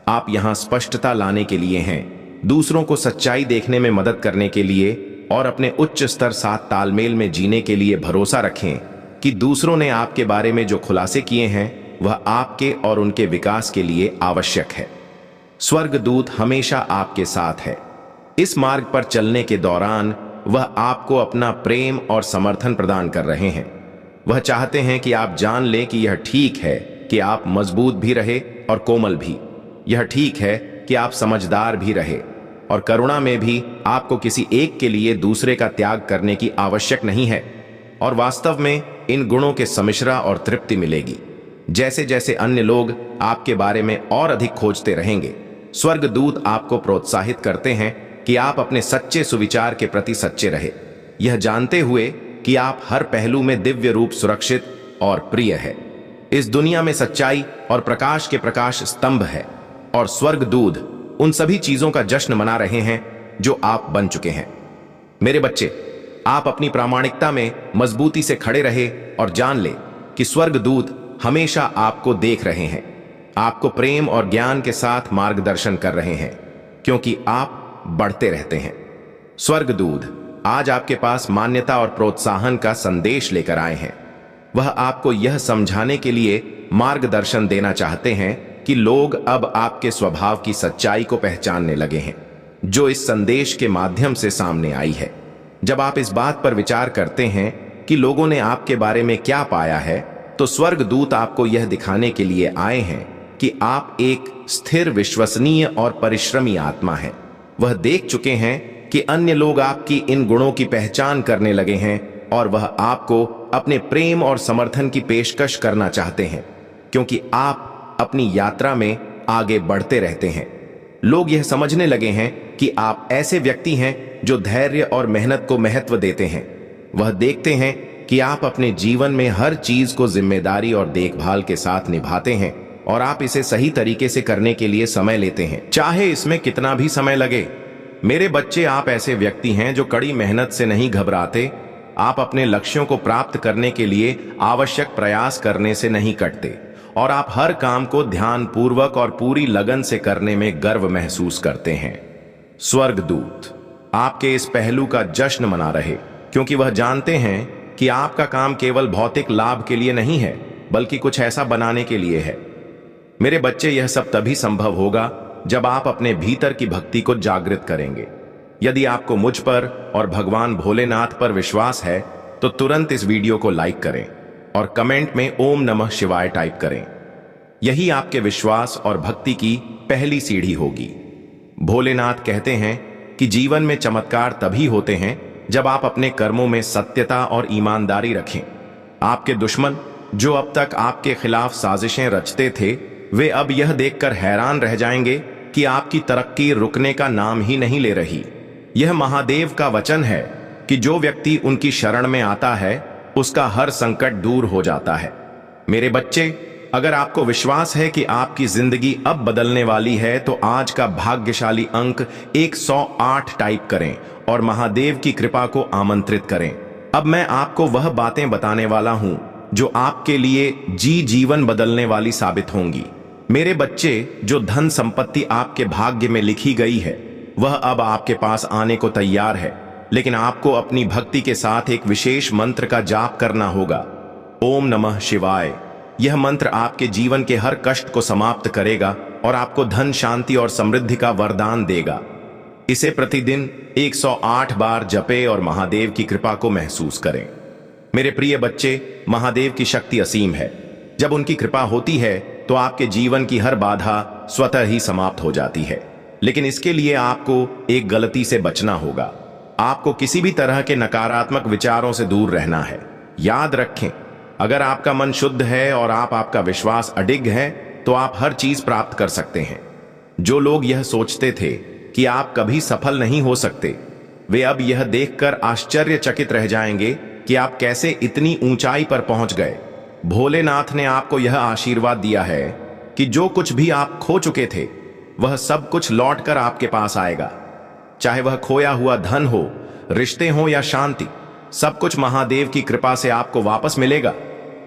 आप यहां स्पष्टता लाने के लिए हैं, दूसरों को सच्चाई देखने में मदद करने के लिए और अपने उच्च स्तर साथ तालमेल में जीने के लिए। भरोसा रखें कि दूसरों ने आपके बारे में जो खुलासे किए हैं वह आपके और उनके विकास के लिए आवश्यक है। स्वर्गदूत हमेशा आपके साथ है। इस मार्ग पर चलने के दौरान वह आपको अपना प्रेम और समर्थन प्रदान कर रहे हैं। वह चाहते हैं कि आप जान लें कि यह ठीक है कि आप मजबूत भी रहे और कोमल भी। यह ठीक है कि आप समझदार भी रहे और करुणा में भी। आपको किसी एक के लिए दूसरे का त्याग करने की आवश्यक नहीं है, और वास्तव में इन गुणों के सम्मिश्रा और तृप्ति मिलेगी। जैसे जैसे अन्य लोग आपके बारे में और अधिक खोजते रहेंगे, स्वर्गदूत आपको प्रोत्साहित करते हैं कि आप अपने सच्चे सुविचार के प्रति सच्चे रहे, यह जानते हुए कि आप हर पहलू में दिव्य रूप सुरक्षित और प्रिय है। इस दुनिया में सच्चाई और प्रकाश के प्रकाश स्तंभ है, और स्वर्गदूत उन सभी चीजों का जश्न मना रहे हैं जो आप बन चुके हैं। मेरे बच्चे, आप अपनी प्रामाणिकता में मजबूती से खड़े रहे और जान ले कि स्वर्गदूत हमेशा आपको देख रहे हैं, आपको प्रेम और ज्ञान के साथ मार्गदर्शन कर रहे हैं, क्योंकि आप बढ़ते रहते हैं। स्वर्गदूत आज आपके पास मान्यता और प्रोत्साहन का संदेश लेकर आए हैं। वह आपको यह समझाने के लिए मार्गदर्शन देना चाहते हैं कि लोग अब आपके स्वभाव की सच्चाई को पहचानने लगे हैं, जो इस संदेश के माध्यम से सामने आई है। जब आप इस बात पर विचार करते हैं कि लोगों ने आपके बारे में क्या पाया है, तो स्वर्गदूत आपको यह दिखाने के लिए आए हैं कि आप एक स्थिर, विश्वसनीय और परिश्रमी आत्मा हैं। वह देख चुके हैं कि अन्य लोग आपकी इन गुणों की पहचान करने लगे हैं, और वह आपको अपने प्रेम और समर्थन की पेशकश करना चाहते हैं, क्योंकि आप अपनी यात्रा में आगे बढ़ते रहते हैं। लोग यह समझने लगे हैं कि आप ऐसे व्यक्ति हैं जो धैर्य और मेहनत को महत्व देते हैं। वह देखते हैं कि आप अपने जीवन में हर चीज को जिम्मेदारी और देखभाल के साथ निभाते हैं, और आप इसे सही तरीके से करने के लिए समय लेते हैं, चाहे इसमें कितना भी समय लगे। मेरे बच्चे, आप ऐसे व्यक्ति हैं जो कड़ी मेहनत से नहीं घबराते। आप अपने लक्ष्यों को प्राप्त करने के लिए आवश्यक प्रयास करने से नहीं कटते, और आप हर काम को ध्यानपूर्वक और पूरी लगन से करने में गर्व महसूस करते हैं। स्वर्गदूत आपके इस पहलू का जश्न मना रहे, क्योंकि वह जानते हैं कि आपका काम केवल भौतिक लाभ के लिए नहीं है, बल्कि कुछ ऐसा बनाने के लिए है। मेरे बच्चे, यह सब तभी संभव होगा जब आप अपने भीतर की भक्ति को जागृत करेंगे। यदि आपको मुझ पर और भगवान भोलेनाथ पर विश्वास है, तो तुरंत इस वीडियो को लाइक करें और कमेंट में ओम नमः शिवाय टाइप करें। यही आपके विश्वास और भक्ति की पहली सीढ़ी होगी। भोलेनाथ कहते हैं कि जीवन में चमत्कार तभी होते हैं जब आप अपने कर्मों में सत्यता और ईमानदारी रखें। आपके दुश्मन, जो अब तक आपके खिलाफ साजिशें रचते थे, वे अब यह देखकर हैरान रह जाएंगे कि आपकी तरक्की रुकने का नाम ही नहीं ले रही। यह महादेव का वचन है कि जो व्यक्ति उनकी शरण में आता है, उसका हर संकट दूर हो जाता है। मेरे बच्चे, अगर आपको विश्वास है कि आपकी जिंदगी अब बदलने वाली है, तो आज का भाग्यशाली अंक 108 टाइप करें और महादेव की कृपा को आमंत्रित करें। अब मैं आपको वह बातें बताने वाला हूं जो आपके लिए जीवन बदलने वाली साबित होंगी। मेरे बच्चे, जो धन संपत्ति आपके भाग्य में लिखी गई है वह अब आपके पास आने को तैयार है, लेकिन आपको अपनी भक्ति के साथ एक विशेष मंत्र का जाप करना होगा। ओम नमः शिवाय। यह मंत्र आपके जीवन के हर कष्ट को समाप्त करेगा और आपको धन, शांति और समृद्धि का वरदान देगा। इसे प्रतिदिन 108 बार जपे और महादेव की कृपा को महसूस करें। मेरे प्रिय बच्चे, महादेव की शक्ति असीम है। जब उनकी कृपा होती है तो आपके जीवन की हर बाधा स्वतः ही समाप्त हो जाती है, लेकिन इसके लिए आपको एक गलती से बचना होगा। आपको किसी भी तरह के नकारात्मक विचारों से दूर रहना है। याद रखें, अगर आपका मन शुद्ध है और आपका विश्वास अडिग है तो आप हर चीज प्राप्त कर सकते हैं। जो लोग यह सोचते थे कि आप कभी सफल नहीं हो सकते, वे अब यह देखकर आश्चर्यचकित रह जाएंगे कि आप कैसे इतनी ऊंचाई पर पहुंच गए। भोलेनाथ ने आपको यह आशीर्वाद दिया है कि जो कुछ भी आप खो चुके थे वह सब कुछ लौटकर आपके पास आएगा। चाहे वह खोया हुआ धन हो, रिश्ते हो या शांति, सब कुछ महादेव की कृपा से आपको वापस मिलेगा।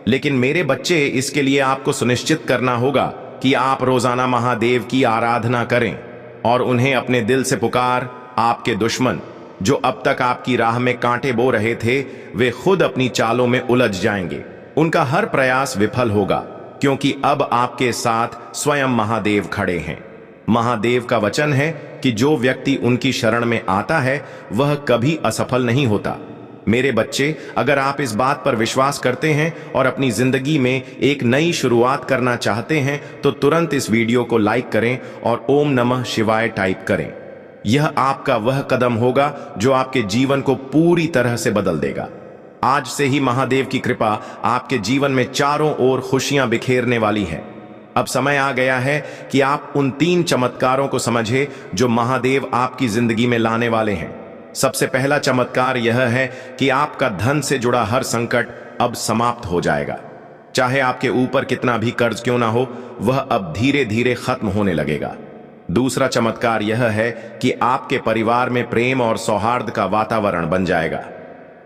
लेकिन मेरे बच्चे, इसके लिए आपको सुनिश्चित करना होगा कि आप रोजाना महादेव की आराधना करें और उन्हें अपने दिल से पुकार। आपके दुश्मन, जो अब तक आपकी राह में कांटे बो रहे थे, वे खुद अपनी चालों में उलझ जाएंगे। उनका हर प्रयास विफल होगा, क्योंकि अब आपके साथ स्वयं महादेव खड़े हैं। महादेव का वचन है कि जो व्यक्ति उनकी शरण में आता है वह कभी असफल नहीं होता। मेरे बच्चे, अगर आप इस बात पर विश्वास करते हैं और अपनी जिंदगी में एक नई शुरुआत करना चाहते हैं तो तुरंत इस वीडियो को लाइक करें और ओम नमः शिवाय टाइप करें। यह आपका वह कदम होगा जो आपके जीवन को पूरी तरह से बदल देगा। आज से ही महादेव की कृपा आपके जीवन में चारों ओर खुशियां बिखेरने वाली है। अब समय आ गया है कि आप उन 3 चमत्कारों को समझे जो महादेव आपकी जिंदगी में लाने वाले हैं। सबसे पहला चमत्कार यह है कि आपका धन से जुड़ा हर संकट अब समाप्त हो जाएगा। चाहे आपके ऊपर कितना भी कर्ज क्यों ना हो, वह अब धीरे धीरे खत्म होने लगेगा। दूसरा चमत्कार यह है कि आपके परिवार में प्रेम और सौहार्द का वातावरण बन जाएगा।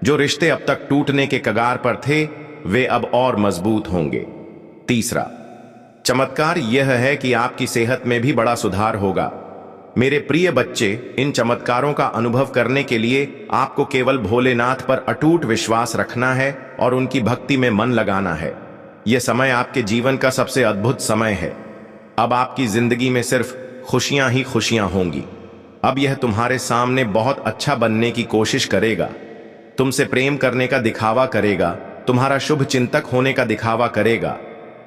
जो रिश्ते अब तक टूटने के कगार पर थे, वे अब और मजबूत होंगे। तीसरा चमत्कार यह है कि आपकी सेहत में भी बड़ा सुधार होगा। मेरे प्रिय बच्चे, इन चमत्कारों का अनुभव करने के लिए आपको केवल भोलेनाथ पर अटूट विश्वास रखना है और उनकी भक्ति में मन लगाना है। यह समय आपके जीवन का सबसे अद्भुत समय है। अब आपकी जिंदगी में सिर्फ खुशियां ही खुशियां होंगी। अब यह तुम्हारे सामने बहुत अच्छा बनने की कोशिश करेगा, तुमसे प्रेम करने का दिखावा करेगा, तुम्हारा शुभ चिंतक होने का दिखावा करेगा।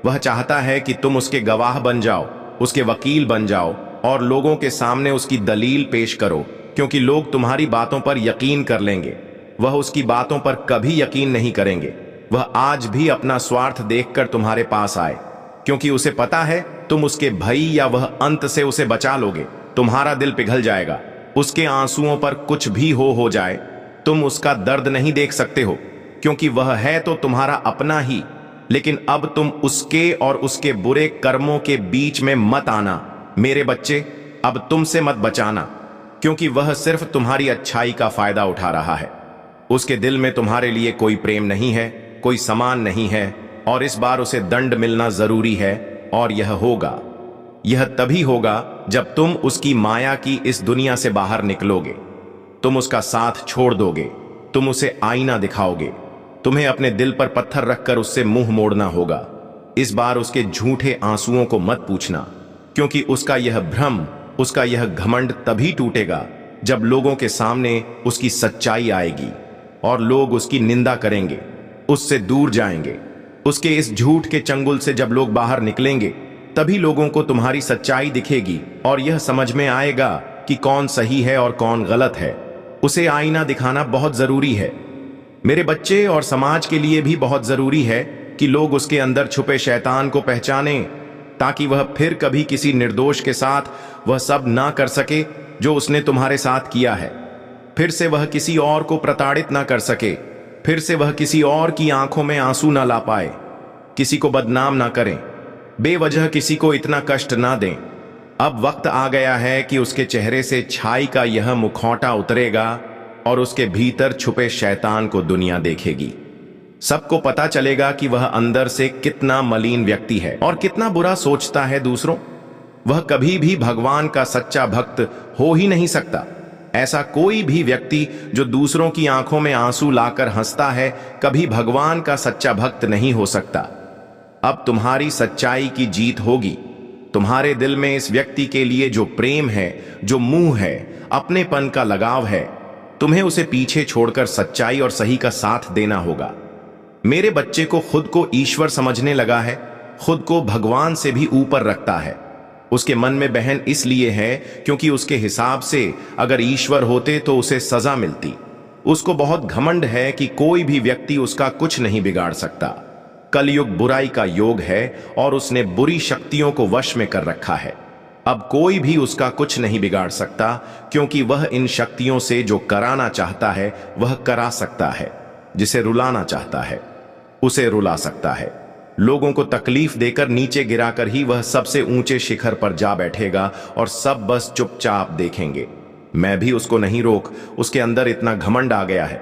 वह चाहता है कि तुम उसके गवाह बन जाओ, उसके वकील बन जाओ और लोगों के सामने उसकी दलील पेश करो, क्योंकि लोग तुम्हारी बातों पर यकीन कर लेंगे। वह उसकी बातों पर कभी यकीन नहीं करेंगे। वह आज भी अपना स्वार्थ देखकर तुम्हारे पास आए, क्योंकि उसे पता है तुम उसके भय या वह अंत से उसे बचा लोगे। तुम्हारा दिल पिघल जाएगा। उसके आंसुओं पर कुछ भी हो जाए, तुम उसका दर्द नहीं देख सकते हो, क्योंकि वह है तो तुम्हारा अपना ही। लेकिन अब तुम उसके और उसके बुरे कर्मों के बीच में मत आना। मेरे बच्चे, अब तुमसे मत बचाना, क्योंकि वह सिर्फ तुम्हारी अच्छाई का फायदा उठा रहा है। उसके दिल में तुम्हारे लिए कोई प्रेम नहीं है, कोई सम्मान नहीं है, और इस बार उसे दंड मिलना जरूरी है। और यह तभी होगा जब तुम उसकी माया की इस दुनिया से बाहर निकलोगे। तुम उसका साथ छोड़ दोगे, तुम उसे आईना दिखाओगे। तुम्हें अपने दिल पर पत्थर रखकर उससे मुंह मोड़ना होगा। इस बार उसके झूठे आंसुओं को मत पूछना, क्योंकि उसका यह भ्रम, उसका यह घमंड तभी टूटेगा जब लोगों के सामने उसकी सच्चाई आएगी और लोग उसकी निंदा करेंगे, उससे दूर जाएंगे। उसके इस झूठ के चंगुल से जब लोग बाहर निकलेंगे, तभी लोगों को तुम्हारी सच्चाई दिखेगी और यह समझ में आएगा कि कौन सही है और कौन गलत है। उसे आईना दिखाना बहुत जरूरी है। मेरे बच्चे, और समाज के लिए भी बहुत जरूरी है कि लोग उसके अंदर छुपे शैतान को पहचानें, ताकि वह फिर कभी किसी निर्दोष के साथ वह सब ना कर सके जो उसने तुम्हारे साथ किया है। फिर से वह किसी और को प्रताड़ित ना कर सके, फिर से वह किसी और की आंखों में आंसू ना ला पाए, किसी को बदनाम ना करें, बेवजह किसी को इतना कष्ट ना दें। अब वक्त आ गया है कि उसके चेहरे से छाई का यह मुखौटा उतरेगा और उसके भीतर छुपे शैतान को दुनिया देखेगी। सबको पता चलेगा कि वह अंदर से कितना मलिन व्यक्ति है और कितना बुरा सोचता है दूसरों। वह कभी भी भगवान का सच्चा भक्त हो ही नहीं सकता। ऐसा कोई भी व्यक्ति जो दूसरों की आंखों में आंसू लाकर हंसता है, कभी भगवान का सच्चा भक्त नहीं हो सकता। अब तुम्हारी सच्चाई की जीत होगी। तुम्हारे दिल में इस व्यक्ति के लिए जो प्रेम है, जो मुंह है, अपनेपन का लगाव है, तुम्हें उसे पीछे छोड़कर सच्चाई और सही का साथ देना होगा। मेरे बच्चे को खुद को ईश्वर समझने लगा है, खुद को भगवान से भी ऊपर रखता है। उसके मन में बहन इसलिए है क्योंकि उसके हिसाब से अगर ईश्वर होते तो उसे सजा मिलती। उसको बहुत घमंड है कि कोई भी व्यक्ति उसका कुछ नहीं बिगाड़ सकता। कलयुग बुराई का योग है और उसने बुरी शक्तियों को वश में कर रखा है। अब कोई भी उसका कुछ नहीं बिगाड़ सकता, क्योंकि वह इन शक्तियों से जो कराना चाहता है वह करा सकता है। जिसे रुलाना चाहता है उसे रुला सकता है। लोगों को तकलीफ देकर नीचे गिराकर ही वह सबसे ऊंचे शिखर पर जा बैठेगा और सब बस चुपचाप देखेंगे। मैं भी उसको नहीं रोक, उसके अंदर इतना घमंड आ गया है।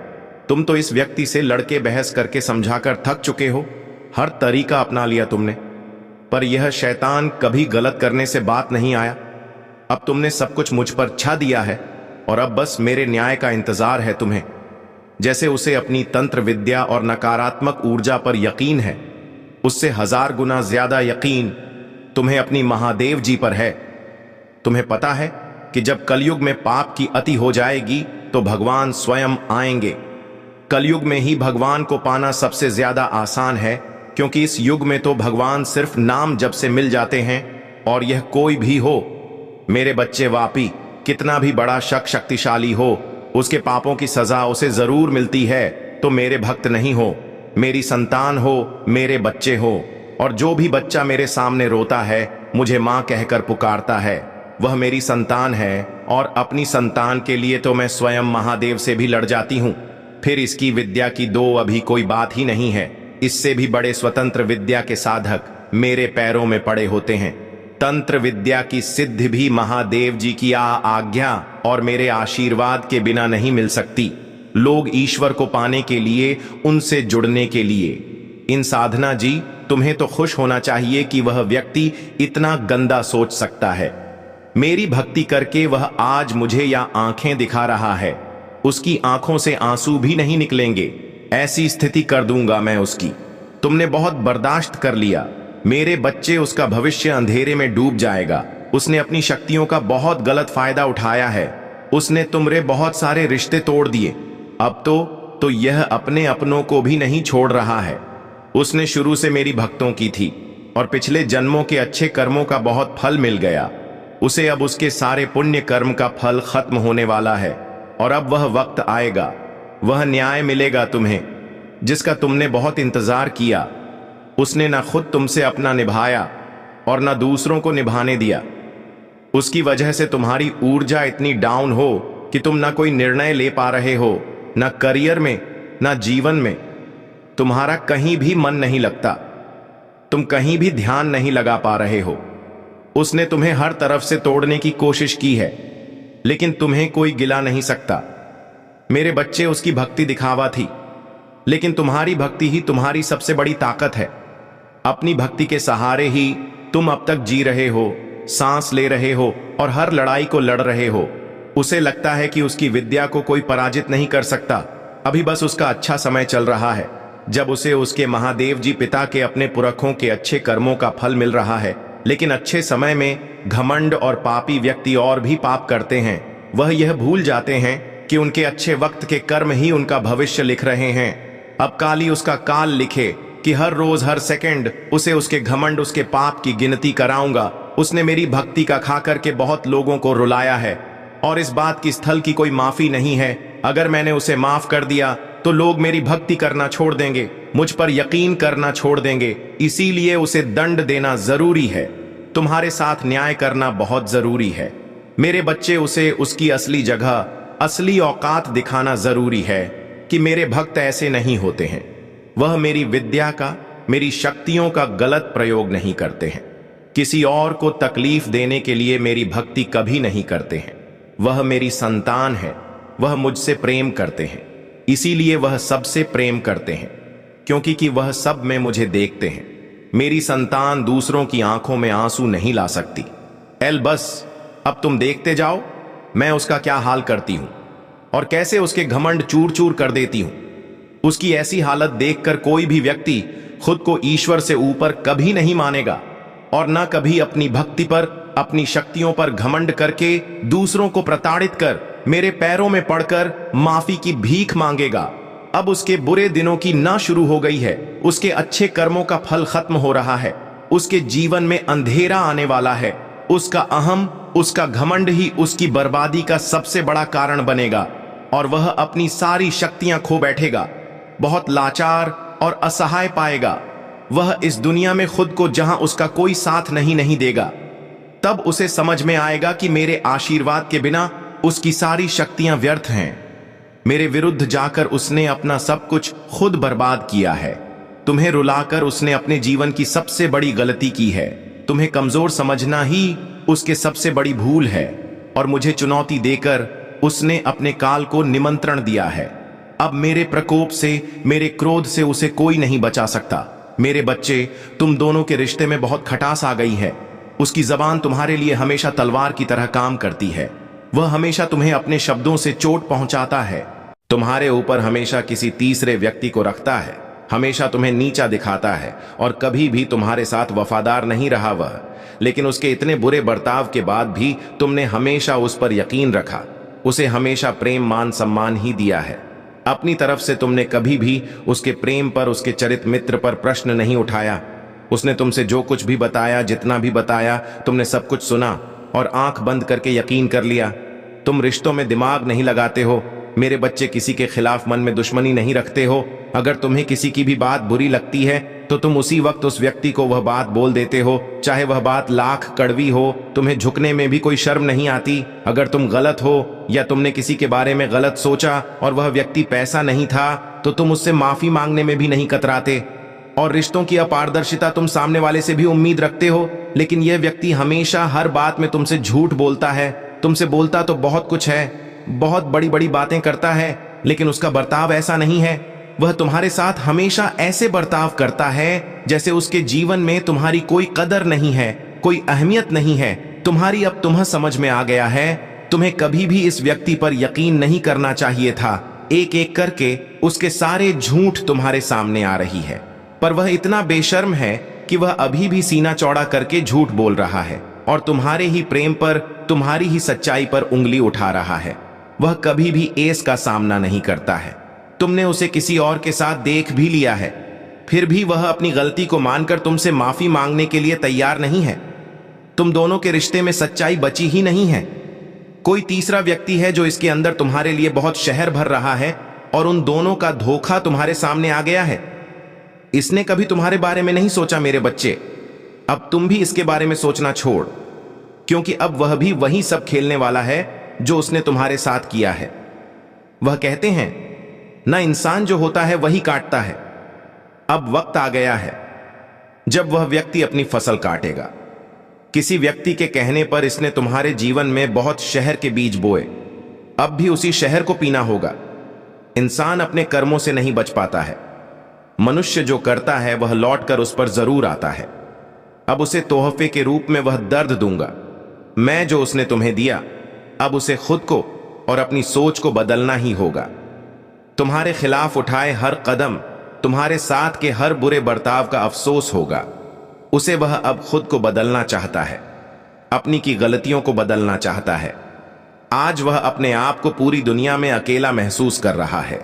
तुम तो इस व्यक्ति से लड़के बहस करके समझाकर थक चुके हो, हर तरीका अपना लिया तुमने, पर यह शैतान कभी गलत करने से बात नहीं आया। अब तुमने सब कुछ मुझ पर छा दिया है और अब बस मेरे न्याय का इंतजार है तुम्हें। जैसे उसे अपनी तंत्र विद्या और नकारात्मक ऊर्जा पर यकीन है, उससे 1000 गुना ज्यादा यकीन तुम्हें अपनी महादेव जी पर है। तुम्हें पता है कि जब कलयुग में पाप की अति हो जाएगी तो भगवान स्वयं आएंगे। कलयुग में ही भगवान को पाना सबसे ज्यादा आसान है, क्योंकि इस युग में तो भगवान सिर्फ नाम जप से मिल जाते हैं, और यह कोई भी हो। मेरे बच्चे वापी कितना भी बड़ा शक्तिशाली हो, उसके पापों की सजा उसे जरूर मिलती है। तो मेरे भक्त नहीं हो, मेरी संतान हो, मेरे बच्चे हो। और जो भी बच्चा मेरे सामने रोता है, मुझे मां कहकर पुकारता है, वह मेरी संतान है। और अपनी संतान के लिए तो मैं स्वयं महादेव से भी लड़ जाती हूं। फिर इसकी विद्या की दो अभी कोई बात ही नहीं है। इससे भी बड़े स्वतंत्र विद्या के साधक मेरे पैरों में पड़े होते हैं। तंत्र विद्या की सिद्धि भी महादेव जी की आज्ञा और मेरे आशीर्वाद के बिना नहीं मिल सकती। लोग ईश्वर को पाने के लिए, उनसे जुड़ने के लिए। इन साधना जी, तुम्हें तो खुश होना चाहिए कि वह व्यक्ति इतना गंदा सोच सकता है। मेरी भक्ति करके वह आज मुझे या आंखें दिखा रहा है, उसकी आंखों से आंसू भी नहीं निकलेंगे। ऐसी स्थिति कर दूंगा मैं उसकी। तुमने बहुत बर्दाश्त कर लिया। मेरे बच्चे, उसका भविष्य अंधेरे में डूब जाएगा। उसने अपनी शक्तियों का बहुत गलत फायदा उठाया है। उसने तुमरे बहुत सारे रिश्ते तोड़ दिए। अब तो यह अपने अपनों को भी नहीं छोड़ रहा है। उसने शुरू से मेरी भक्तों की थी और पिछले जन्मों के अच्छे कर्मों का बहुत फल मिल गया उसे। अब उसके सारे पुण्य कर्म का फल खत्म होने वाला है और अब वह वक्त आएगा, वह न्याय मिलेगा तुम्हें, जिसका तुमने बहुत इंतजार किया। उसने ना खुद तुमसे अपना निभाया और ना दूसरों को निभाने दिया। उसकी वजह से तुम्हारी ऊर्जा इतनी डाउन हो कि तुम ना कोई निर्णय ले पा रहे हो, ना करियर में, ना जीवन में। तुम्हारा कहीं भी मन नहीं लगता, तुम कहीं भी ध्यान नहीं लगा पा रहे हो। उसने तुम्हें हर तरफ से तोड़ने की कोशिश की है, लेकिन तुम्हें कोई गिला नहीं सकता। मेरे बच्चे, उसकी भक्ति दिखावा थी, लेकिन तुम्हारी भक्ति ही तुम्हारी सबसे बड़ी ताकत है। अपनी भक्ति के सहारे ही तुम अब तक जी रहे हो, सांस ले रहे हो और हर लड़ाई को लड़ रहे हो। उसे लगता है कि उसकी विद्या को कोई पराजित नहीं कर सकता। अभी बस उसका अच्छा समय चल रहा है, जब उसे उसके महादेव जी पिता के अपने पुरखों के अच्छे कर्मों का फल मिल रहा है। लेकिन अच्छे समय में घमंड और पापी व्यक्ति और भी पाप करते हैं। वह यह भूल जाते हैं कि उनके अच्छे वक्त के कर्म ही उनका भविष्य लिख रहे हैं। अब काली उसका काल लिखे कि हर रोज हर सेकंड उसे उसके घमंड, उसके पाप की गिनती कराऊंगा। उसने मेरी भक्ति का खा करके बहुत लोगों को रुलाया है और इस बात की स्थल की कोई माफी नहीं है। अगर मैंने उसे माफ कर दिया तो लोग मेरी भक्ति करना छोड़ देंगे, मुझ पर यकीन करना छोड़ देंगे। इसीलिए उसे दंड देना जरूरी है। तुम्हारे साथ न्याय करना बहुत जरूरी है। मेरे बच्चे, उसे उसकी असली जगह, असली औकात दिखाना जरूरी है कि मेरे भक्त ऐसे नहीं होते हैं। वह मेरी विद्या का, मेरी शक्तियों का गलत प्रयोग नहीं करते हैं। किसी और को तकलीफ देने के लिए मेरी भक्ति कभी नहीं करते हैं। वह मेरी संतान है, वह मुझसे प्रेम करते हैं, इसीलिए वह सबसे प्रेम करते हैं। क्योंकि कि वह सब में मुझे देखते हैं। मेरी संतान दूसरों की आंखों में आंसू नहीं ला सकती। एल बस अब तुम देखते जाओ मैं उसका क्या हाल करती हूं और कैसे उसके घमंड चूर चूर कर देती हूं। उसकी ऐसी हालत देखकर कोई भी व्यक्ति खुद को ईश्वर से ऊपर कभी नहीं मानेगा और न कभी अपनी भक्ति पर, अपनी शक्तियों पर घमंड करके दूसरों को प्रताड़ित कर मेरे पैरों में पड़कर माफी की भीख मांगेगा। अब उसके बुरे दिनों की ना शुरू हो गई है, उसके अच्छे कर्मों का फल खत्म हो रहा है, उसके जीवन में अंधेरा आने वाला है। उसका अहम, उसका घमंड ही उसकी बर्बादी का सबसे बड़ा कारण बनेगा और वह अपनी सारी शक्तियां खो बैठेगा, बहुत लाचार और असहाय पाएगा। वह इस दुनिया में खुद को जहां उसका कोई साथ नहीं देगा, तब उसे समझ में आएगा कि मेरे आशीर्वाद के बिना उसकी सारी शक्तियां व्यर्थ हैं। मेरे विरुद्ध जाकर उसने अपना सब कुछ खुद बर्बाद किया है। तुम्हें रुलाकर उसने अपने जीवन की सबसे बड़ी गलती की है। तुम्हें कमजोर समझना ही उसके सबसे बड़ी भूल है और मुझे चुनौती देकर उसने अपने काल को निमंत्रण दिया है। अब मेरे प्रकोप से, मेरे क्रोध से उसे कोई नहीं बचा सकता। मेरे बच्चे, तुम दोनों के रिश्ते में बहुत खटास आ गई है। उसकी जबान तुम्हारे लिए हमेशा तलवार की तरह काम करती है। वह हमेशा तुम्हें अपने शब्दों से चोट पहुंचाता है, तुम्हारे ऊपर हमेशा किसी तीसरे व्यक्ति को रखता है, हमेशा तुम्हें नीचा दिखाता है और कभी भी तुम्हारे साथ वफादार नहीं रहा वह। लेकिन उसके इतने बुरे बर्ताव के बाद भी तुमने हमेशा उस पर यकीन रखा, उसे हमेशा प्रेम मान सम्मान ही दिया है। अपनी तरफ से तुमने कभी भी उसके प्रेम पर, उसके चरित मित्र पर प्रश्न नहीं उठाया। उसने तुमसे जो कुछ भी बताया, जितना भी बताया, तुमने सब कुछ सुना और आंख बंद करके यकीन कर लिया। तुम रिश्तों में दिमाग नहीं लगाते हो। मेरे बच्चे, किसी के खिलाफ मन में दुश्मनी नहीं रखते हो। अगर तुम्हें किसी की भी बात बुरी लगती है तो तुम उसी वक्त उस व्यक्ति को वह बात बोल देते हो, चाहे वह बात लाख कड़वी हो। तुम्हें झुकने में भी कोई शर्म नहीं आती। अगर तुम गलत हो या तुमने किसी के बारे में गलत सोचा और वह व्यक्ति पैसा नहीं था तो तुम उससे माफी मांगने में भी नहीं कतराते। और रिश्तों की अपारदर्शिता तुम सामने वाले से भी उम्मीद रखते हो, लेकिन यह व्यक्ति हमेशा हर बात में तुमसे झूठ बोलता है। तुमसे बोलता तो बहुत कुछ है, बहुत बड़ी बड़ी बातें करता है, लेकिन उसका बर्ताव ऐसा नहीं है। वह तुम्हारे साथ हमेशा ऐसे बर्ताव करता है जैसे उसके जीवन में तुम्हारी कोई कदर नहीं है, कोई अहमियत नहीं है। तुम्हारी अब तुम्हें समझ में आ गया है। तुम्हें कभी भी इस व्यक्ति पर यकीन नहीं करना चाहिए था। एक एक करके उसके सारे झूठ तुम्हारे सामने आ रही है, पर वह इतना बेशर्म है कि वह अभी भी सीना चौड़ा करके झूठ बोल रहा है और तुम्हारे ही प्रेम पर, तुम्हारी ही सच्चाई पर उंगली उठा रहा है। वह कभी भी एस का सामना नहीं करता है। तुमने उसे किसी और के साथ देख भी लिया है, फिर भी वह अपनी गलती को मानकर तुमसे माफी मांगने के लिए तैयार नहीं है। तुम दोनों के रिश्ते में सच्चाई बची ही नहीं है। कोई तीसरा व्यक्ति है जो इसके अंदर तुम्हारे लिए बहुत शहर भर रहा है और उन दोनों का धोखा तुम्हारे सामने आ गया है। इसने कभी तुम्हारे बारे में नहीं सोचा मेरे बच्चे। अब तुम भी इसके बारे में सोचना छोड़, क्योंकि अब वह भी वही सब खेलने वाला है जो उसने तुम्हारे साथ किया है। वह कहते हैं ना, इंसान जो होता है वही काटता है। अब वक्त आ गया है जब वह व्यक्ति अपनी फसल काटेगा। किसी व्यक्ति के कहने पर इसने तुम्हारे जीवन में बहुत शहर के बीज बोए, अब भी उसी शहर को पीना होगा। इंसान अपने कर्मों से नहीं बच पाता है। मनुष्य जो करता है वह लौटकर उस पर जरूर आता है। अब उसे तोहफे के रूप में वह दर्द दूंगा, मैं जो उसने तुम्हें दिया। अब उसे खुद को और अपनी सोच को बदलना ही होगा। तुम्हारे खिलाफ उठाए हर कदम, तुम्हारे साथ के हर बुरे बर्ताव का अफसोस होगा। उसे वह अब खुद को बदलना चाहता है, अपनी की गलतियों को बदलना चाहता है। आज वह अपने आप को पूरी दुनिया में अकेला महसूस कर रहा है।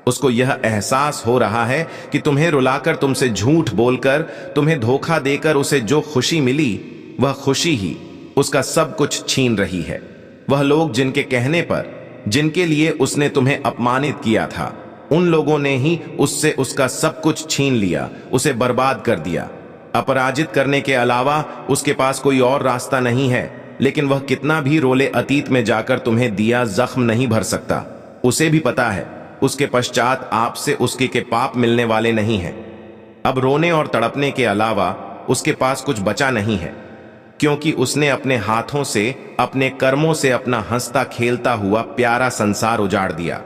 उसको यह एहसास हो रहा है कि तुम्हें रुलाकर, तुमसे झूठ बोलकर, तुम्हें धोखा देकर उसे जो खुशी मिली, वह खुशी ही उसका सब कुछ छीन रही है। वह लोग जिनके कहने पर, जिनके लिए उसने तुम्हें अपमानित किया था, उन लोगों ने ही उससे उसका सब कुछ छीन लिया, उसे बर्बाद कर दिया। अपराजित करने के अलावा उसके पास कोई और रास्ता नहीं है। लेकिन वह कितना भी रोले, अतीत में जाकर तुम्हें दिया जख्म नहीं भर सकता। उसे भी पता है उसके पश्चात आपसे उसके के पाप मिलने वाले नहीं हैं। अब रोने और तड़पने के अलावा उसके पास कुछ बचा नहीं है, क्योंकि उसने अपने हाथों से, अपने कर्मों से अपना हंसता खेलता हुआ प्यारा संसार उजाड़ दिया।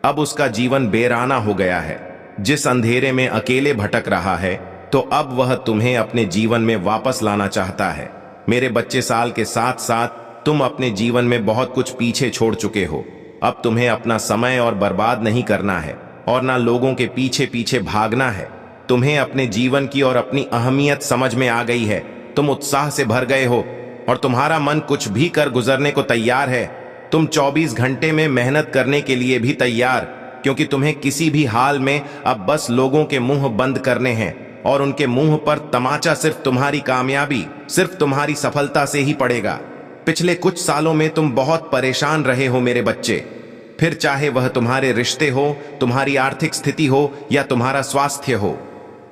अब उसका जीवन बेराना हो गया है। जिस अंधेरे में अकेले भटक रहा है, तो अब वह तुम्हें अपने जीवन में वापस लाना चाहता है। मेरे बच्चे, साल के साथ साथ तुम अपने जीवन में बहुत कुछ पीछे छोड़ चुके हो। अब तुम्हें अपना समय और बर्बाद नहीं करना है और ना लोगों के पीछे पीछे भागना है। तुम्हें अपने जीवन की और अपनी अहमियत समझ में आ गई है। तुम उत्साह से भर गए हो और तुम्हारा मन कुछ भी कर गुजरने को तैयार है। तुम 24 घंटे में मेहनत करने के लिए भी तैयार, क्योंकि तुम्हें किसी भी हाल में अब बस लोगों के मुंह बंद करने हैं और उनके मुंह पर तमाचा सिर्फ तुम्हारी कामयाबी, सिर्फ तुम्हारी सफलता से ही पड़ेगा। पिछले कुछ सालों में तुम बहुत परेशान रहे हो मेरे बच्चे, फिर चाहे वह तुम्हारे रिश्ते हो, तुम्हारी आर्थिक स्थिति हो या तुम्हारा स्वास्थ्य हो।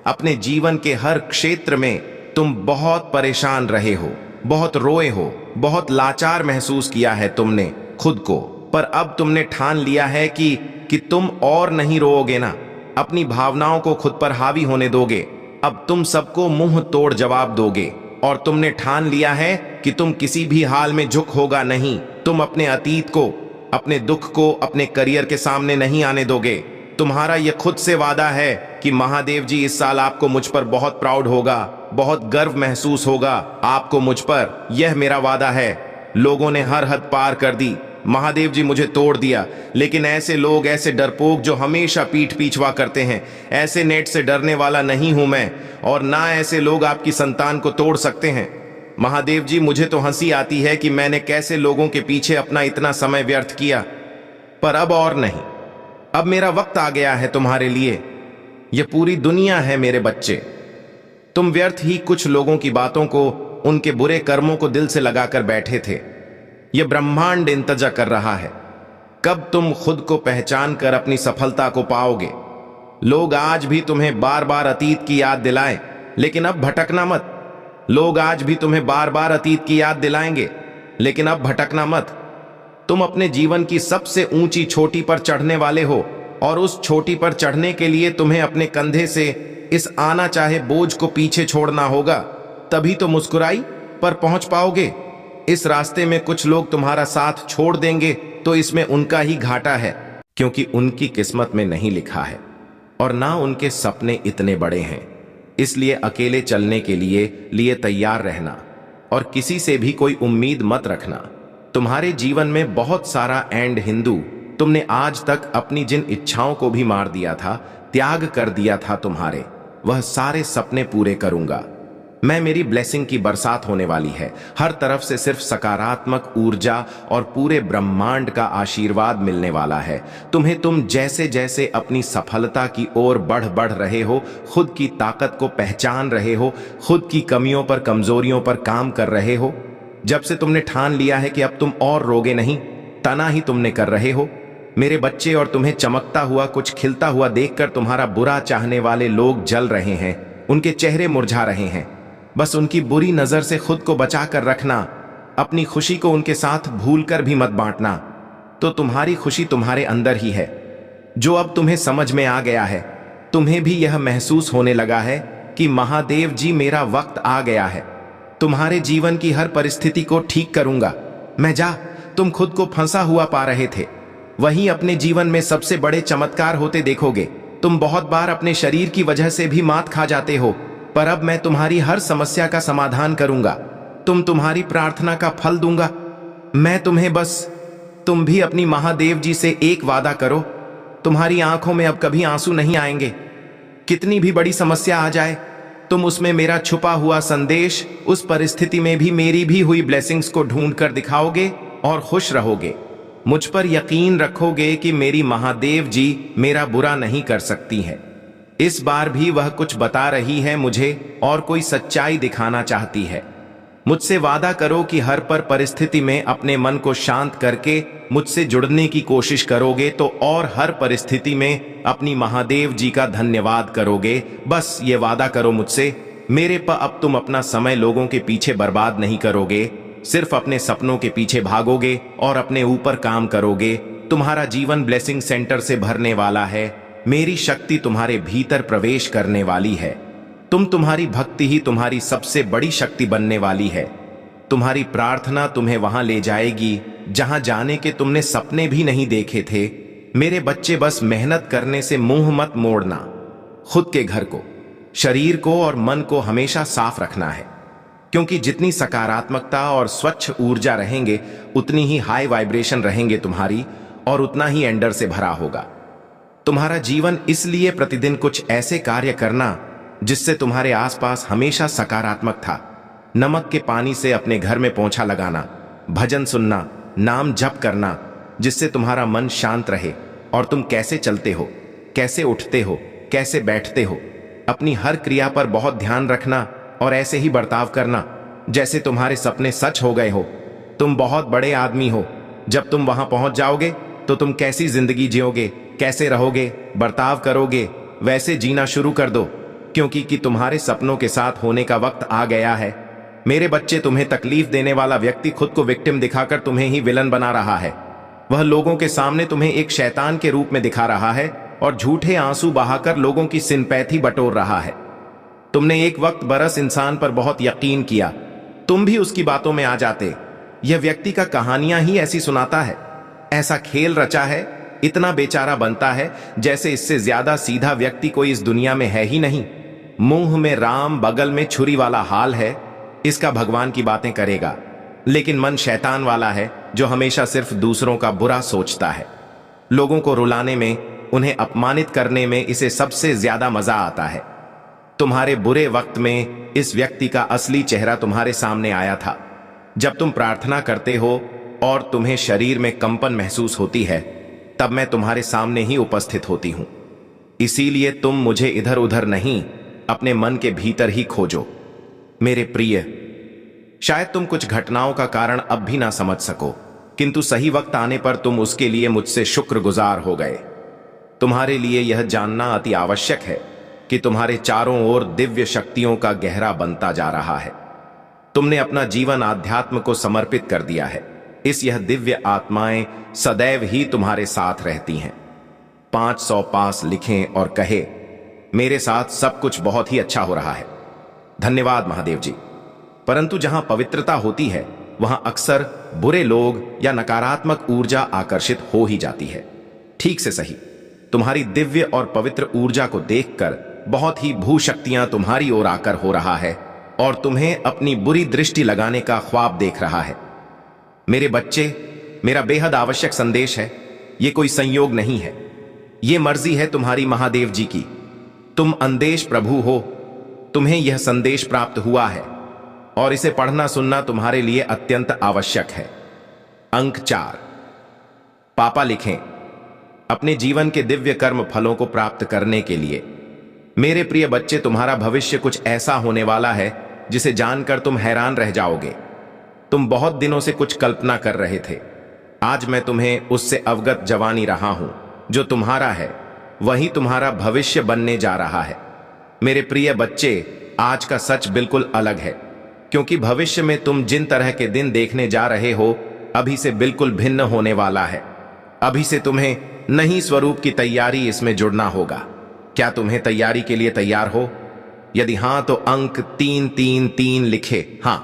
अपने जीवन के हर क्षेत्र में तुम बहुत परेशान रहे हो, बहुत रोए हो, बहुत लाचार महसूस किया है तुमने खुद को। पर अब तुमने ठान लिया है कि तुम और नहीं रोओगे ना, अपनी भावनाओं को खुद पर हावी होने दोगे। अब तुम सबको मुंह तोड़ जवाब दोगे और तुमने ठान लिया है कि तुम किसी भी हाल में झुक होगा नहीं। तुम अपने अतीत को, अपने दुख को अपने करियर के सामने नहीं आने दोगे। तुम्हारा यह खुद से वादा है कि महादेव जी इस साल आपको मुझ पर बहुत प्राउड होगा, बहुत गर्व महसूस होगा आपको मुझ पर। यह मेरा वादा है। लोगों ने हर हद पार कर दी, महादेव जी मुझे तोड़ दिया, लेकिन ऐसे लोग, ऐसे डरपोक जो हमेशा पीठ पीछवा करते हैं, ऐसे नेट से डरने वाला नहीं हूं मैं, और ना ऐसे लोग आपकी संतान को तोड़ सकते हैं। महादेव जी, मुझे तो हंसी आती है कि मैंने कैसे लोगों के पीछे अपना इतना समय व्यर्थ किया, पर अब और नहीं। अब मेरा वक्त आ गया है तुम्हारे लिए। यह पूरी दुनिया है मेरे बच्चे। तुम व्यर्थ ही कुछ लोगों की बातों को, उनके बुरे कर्मों को दिल से लगाकर बैठे थे। यह ब्रह्मांड इंतजार कर रहा है कब तुम खुद को पहचान कर अपनी सफलता को पाओगे। लोग आज भी तुम्हें बार बार अतीत की याद दिलाएं, लेकिन अब भटकना मत। लोग आज भी तुम्हें बार बार अतीत की याद दिलाएंगे, लेकिन अब भटकना मत। तुम अपने जीवन की सबसे ऊंची चोटी पर चढ़ने वाले हो, और उस चोटी पर चढ़ने के लिए तुम्हें अपने कंधे से इस आना चाहे बोझ को पीछे छोड़ना होगा। तभी तो मुस्कुराई पर पहुंच पाओगे। इस रास्ते में कुछ लोग तुम्हारा साथ छोड़ देंगे, तो इसमें उनका ही घाटा है, क्योंकि उनकी किस्मत में नहीं लिखा है और ना उनके सपने इतने बड़े हैं। इसलिए अकेले चलने के लिए तैयार रहना और किसी से भी कोई उम्मीद मत रखना। तुम्हारे जीवन में बहुत सारा एंड हिंदू, तुमने आज तक अपनी जिन इच्छाओं को भी मार दिया था, त्याग कर दिया था तुम्हारे, वह सारे सपने पूरे करूंगा मैं। मेरी ब्लेसिंग की बरसात होने वाली है। हर तरफ से सिर्फ सकारात्मक ऊर्जा और पूरे ब्रह्मांड का आशीर्वाद मिलने वाला है तुम्हें। तुम जैसे जैसे अपनी सफलता की ओर बढ़ बढ़ रहे हो, खुद की ताकत को पहचान रहे हो, खुद की कमियों पर, कमजोरियों पर काम कर रहे हो। जब से तुमने ठान लिया है कि अब तुम और रोगे नहीं, तना ही तुमने कर रहे हो मेरे बच्चे। और तुम्हें चमकता हुआ, कुछ खिलता हुआ देखकर तुम्हारा बुरा चाहने वाले लोग जल रहे हैं, उनके चेहरे मुरझा रहे हैं। बस उनकी बुरी नजर से खुद को बचा कर रखना। अपनी खुशी को उनके साथ भूलकर भी मत बांटना। तो तुम्हारी खुशी तुम्हारे अंदर ही है, जो अब तुम्हें समझ में आ गया है। तुम्हें भी यह महसूस होने लगा है कि महादेव जी, मेरा वक्त आ गया है। तुम्हारे जीवन की हर परिस्थिति को ठीक करूंगा मैं। जा, तुम खुद को फंसा हुआ पा रहे थे, वहीं अपने जीवन में सबसे बड़े चमत्कार होते देखोगे। तुम बहुत बार अपने शरीर की वजह से भी मात खा जाते हो, पर अब मैं तुम्हारी हर समस्या का समाधान करूंगा। तुम्हारी प्रार्थना का फल दूंगा मैं तुम्हें। बस तुम भी अपनी महादेव जी से एक वादा करो, तुम्हारी आंखों में अब कभी आंसू नहीं आएंगे। कितनी भी बड़ी समस्या आ जाए, तुम उसमें मेरा छुपा हुआ संदेश, उस परिस्थिति में भी मेरी भी हुई ब्लेसिंग्स को ढूंढ कर दिखाओगे और खुश रहोगे। मुझ पर यकीन रखोगे कि मेरी महादेव जी मेरा बुरा नहीं कर सकती है। इस बार भी वह कुछ बता रही है मुझे और कोई सच्चाई दिखाना चाहती है। मुझसे वादा करो कि हर परिस्थिति में अपने मन को शांत करके मुझसे जुड़ने की कोशिश करोगे, तो और हर परिस्थिति में अपनी महादेव जी का धन्यवाद करोगे। बस ये वादा करो मुझसे मेरे पर। अब तुम अपना समय लोगों के पीछे बर्बाद नहीं करोगे, सिर्फ अपने सपनों के पीछे भागोगे और अपने ऊपर काम करोगे। तुम्हारा जीवन ब्लेसिंग सेंटर से भरने वाला है। मेरी शक्ति तुम्हारे भीतर प्रवेश करने वाली है। तुम्हारी भक्ति ही तुम्हारी सबसे बड़ी शक्ति बनने वाली है। तुम्हारी प्रार्थना तुम्हें वहां ले जाएगी जहां जाने के तुमने सपने भी नहीं देखे थे। मेरे बच्चे, बस मेहनत करने से मुंह मत मोड़ना। खुद के घर को, शरीर को और मन को हमेशा साफ रखना है, क्योंकि जितनी सकारात्मकता और स्वच्छ ऊर्जा रहेंगे उतनी ही हाई वाइब्रेशन रहेंगे तुम्हारी, और उतना ही एंडर से भरा होगा तुम्हारा जीवन। इसलिए प्रतिदिन कुछ ऐसे कार्य करना जिससे तुम्हारे आसपास हमेशा सकारात्मक था। नमक के पानी से अपने घर में पोंछा लगाना, भजन सुनना, नाम जप करना, जिससे तुम्हारा मन शांत रहे और तुम कैसे चलते हो, कैसे उठते हो, कैसे बैठते हो, अपनी हर क्रिया पर बहुत ध्यान रखना और ऐसे ही बर्ताव करना जैसे तुम्हारे सपने सच हो गए हो। तुम बहुत बड़े आदमी हो, जब तुम वहां पहुंच जाओगे तो तुम कैसी जिंदगी जियोगे, कैसे रहोगे, बर्ताव करोगे, वैसे जीना शुरू कर दो, क्योंकि तुम्हारे सपनों के साथ होने का वक्त आ गया है। मेरे बच्चे, तुम्हें तकलीफ देने वाला व्यक्ति खुद को विक्टिम दिखाकर तुम्हें ही विलन बना रहा है। वह लोगों के सामने तुम्हें एक शैतान के रूप में दिखा रहा है और झूठे आंसू बहाकर लोगों की सिंपैथी बटोर रहा है। तुमने एक वक्त बरस इंसान पर बहुत यकीन किया, तुम भी उसकी बातों में आ जाते। यह व्यक्ति का कहानियां ही ऐसी सुनाता है, ऐसा खेल रचा है, इतना बेचारा बनता है जैसे इससे ज्यादा सीधा व्यक्ति कोई इस दुनिया में है ही नहीं। मुंह में राम, बगल में छुरी वाला हाल है। इसका भगवान की बातें करेगा, लेकिन मन शैतान वाला है जो हमेशा सिर्फ दूसरों का बुरा सोचता है। लोगों को रुलाने में, उन्हें अपमानित करने में इसे सबसे ज्यादा मजा आता है। तुम्हारे बुरे वक्त में इस व्यक्ति का असली चेहरा तुम्हारे सामने आया था। जब तुम प्रार्थना करते हो और तुम्हें शरीर में कंपन महसूस होती है, तब मैं तुम्हारे सामने ही उपस्थित होती हूं। इसीलिए तुम मुझे इधर उधर नहीं, अपने मन के भीतर ही खोजो। मेरे प्रिय, शायद तुम कुछ घटनाओं का कारण अब भी ना समझ सको, किंतु सही वक्त आने पर तुम उसके लिए मुझसे शुक्रगुजार हो गए। तुम्हारे लिए यह जानना अति आवश्यक है कि तुम्हारे चारों ओर दिव्य शक्तियों का गहरा बनता जा रहा है। तुमने अपना जीवन आध्यात्म को समर्पित कर दिया है। यह दिव्य आत्माएं सदैव ही तुम्हारे साथ रहती हैं। 500 पास लिखें और कहे, मेरे साथ सब कुछ बहुत ही अच्छा हो रहा है। धन्यवाद महादेव जी। परंतु जहां पवित्रता होती है वहां अक्सर बुरे लोग या नकारात्मक ऊर्जा आकर्षित हो ही जाती है। ठीक से सही, तुम्हारी दिव्य और पवित्र ऊर्जा को देखकर बहुत ही भूशक्तियां तुम्हारी ओर आकर हो रहा है और तुम्हें अपनी बुरी दृष्टि लगाने का ख्वाब देख रहा है। मेरे बच्चे, मेरा बेहद आवश्यक संदेश है। यह कोई संयोग नहीं है, यह मर्जी है तुम्हारी महादेव जी की। तुम अंदेश प्रभु हो, तुम्हें यह संदेश प्राप्त हुआ है और इसे पढ़ना सुनना तुम्हारे लिए अत्यंत आवश्यक है। अंक 4। पापा लिखें, अपने जीवन के दिव्य कर्म फलों को प्राप्त करने के लिए। मेरे प्रिय बच्चे, तुम्हारा भविष्य कुछ ऐसा होने वाला है जिसे जानकर तुम हैरान रह जाओगे। तुम बहुत दिनों से कुछ कल्पना कर रहे थे, आज मैं तुम्हें उससे अवगत जवानी रहा हूं। जो तुम्हारा है वही तुम्हारा भविष्य बनने जा रहा है। मेरे प्रिय बच्चे, आज का सच बिल्कुल अलग है, क्योंकि भविष्य में तुम जिन तरह के दिन देखने जा रहे हो अभी से बिल्कुल भिन्न होने वाला है। अभी से तुम्हें नई स्वरूप की तैयारी इसमें जुड़ना होगा। क्या तुम्हें तैयारी के लिए तैयार हो? यदि हां तो अंक 333 लिखे। हां।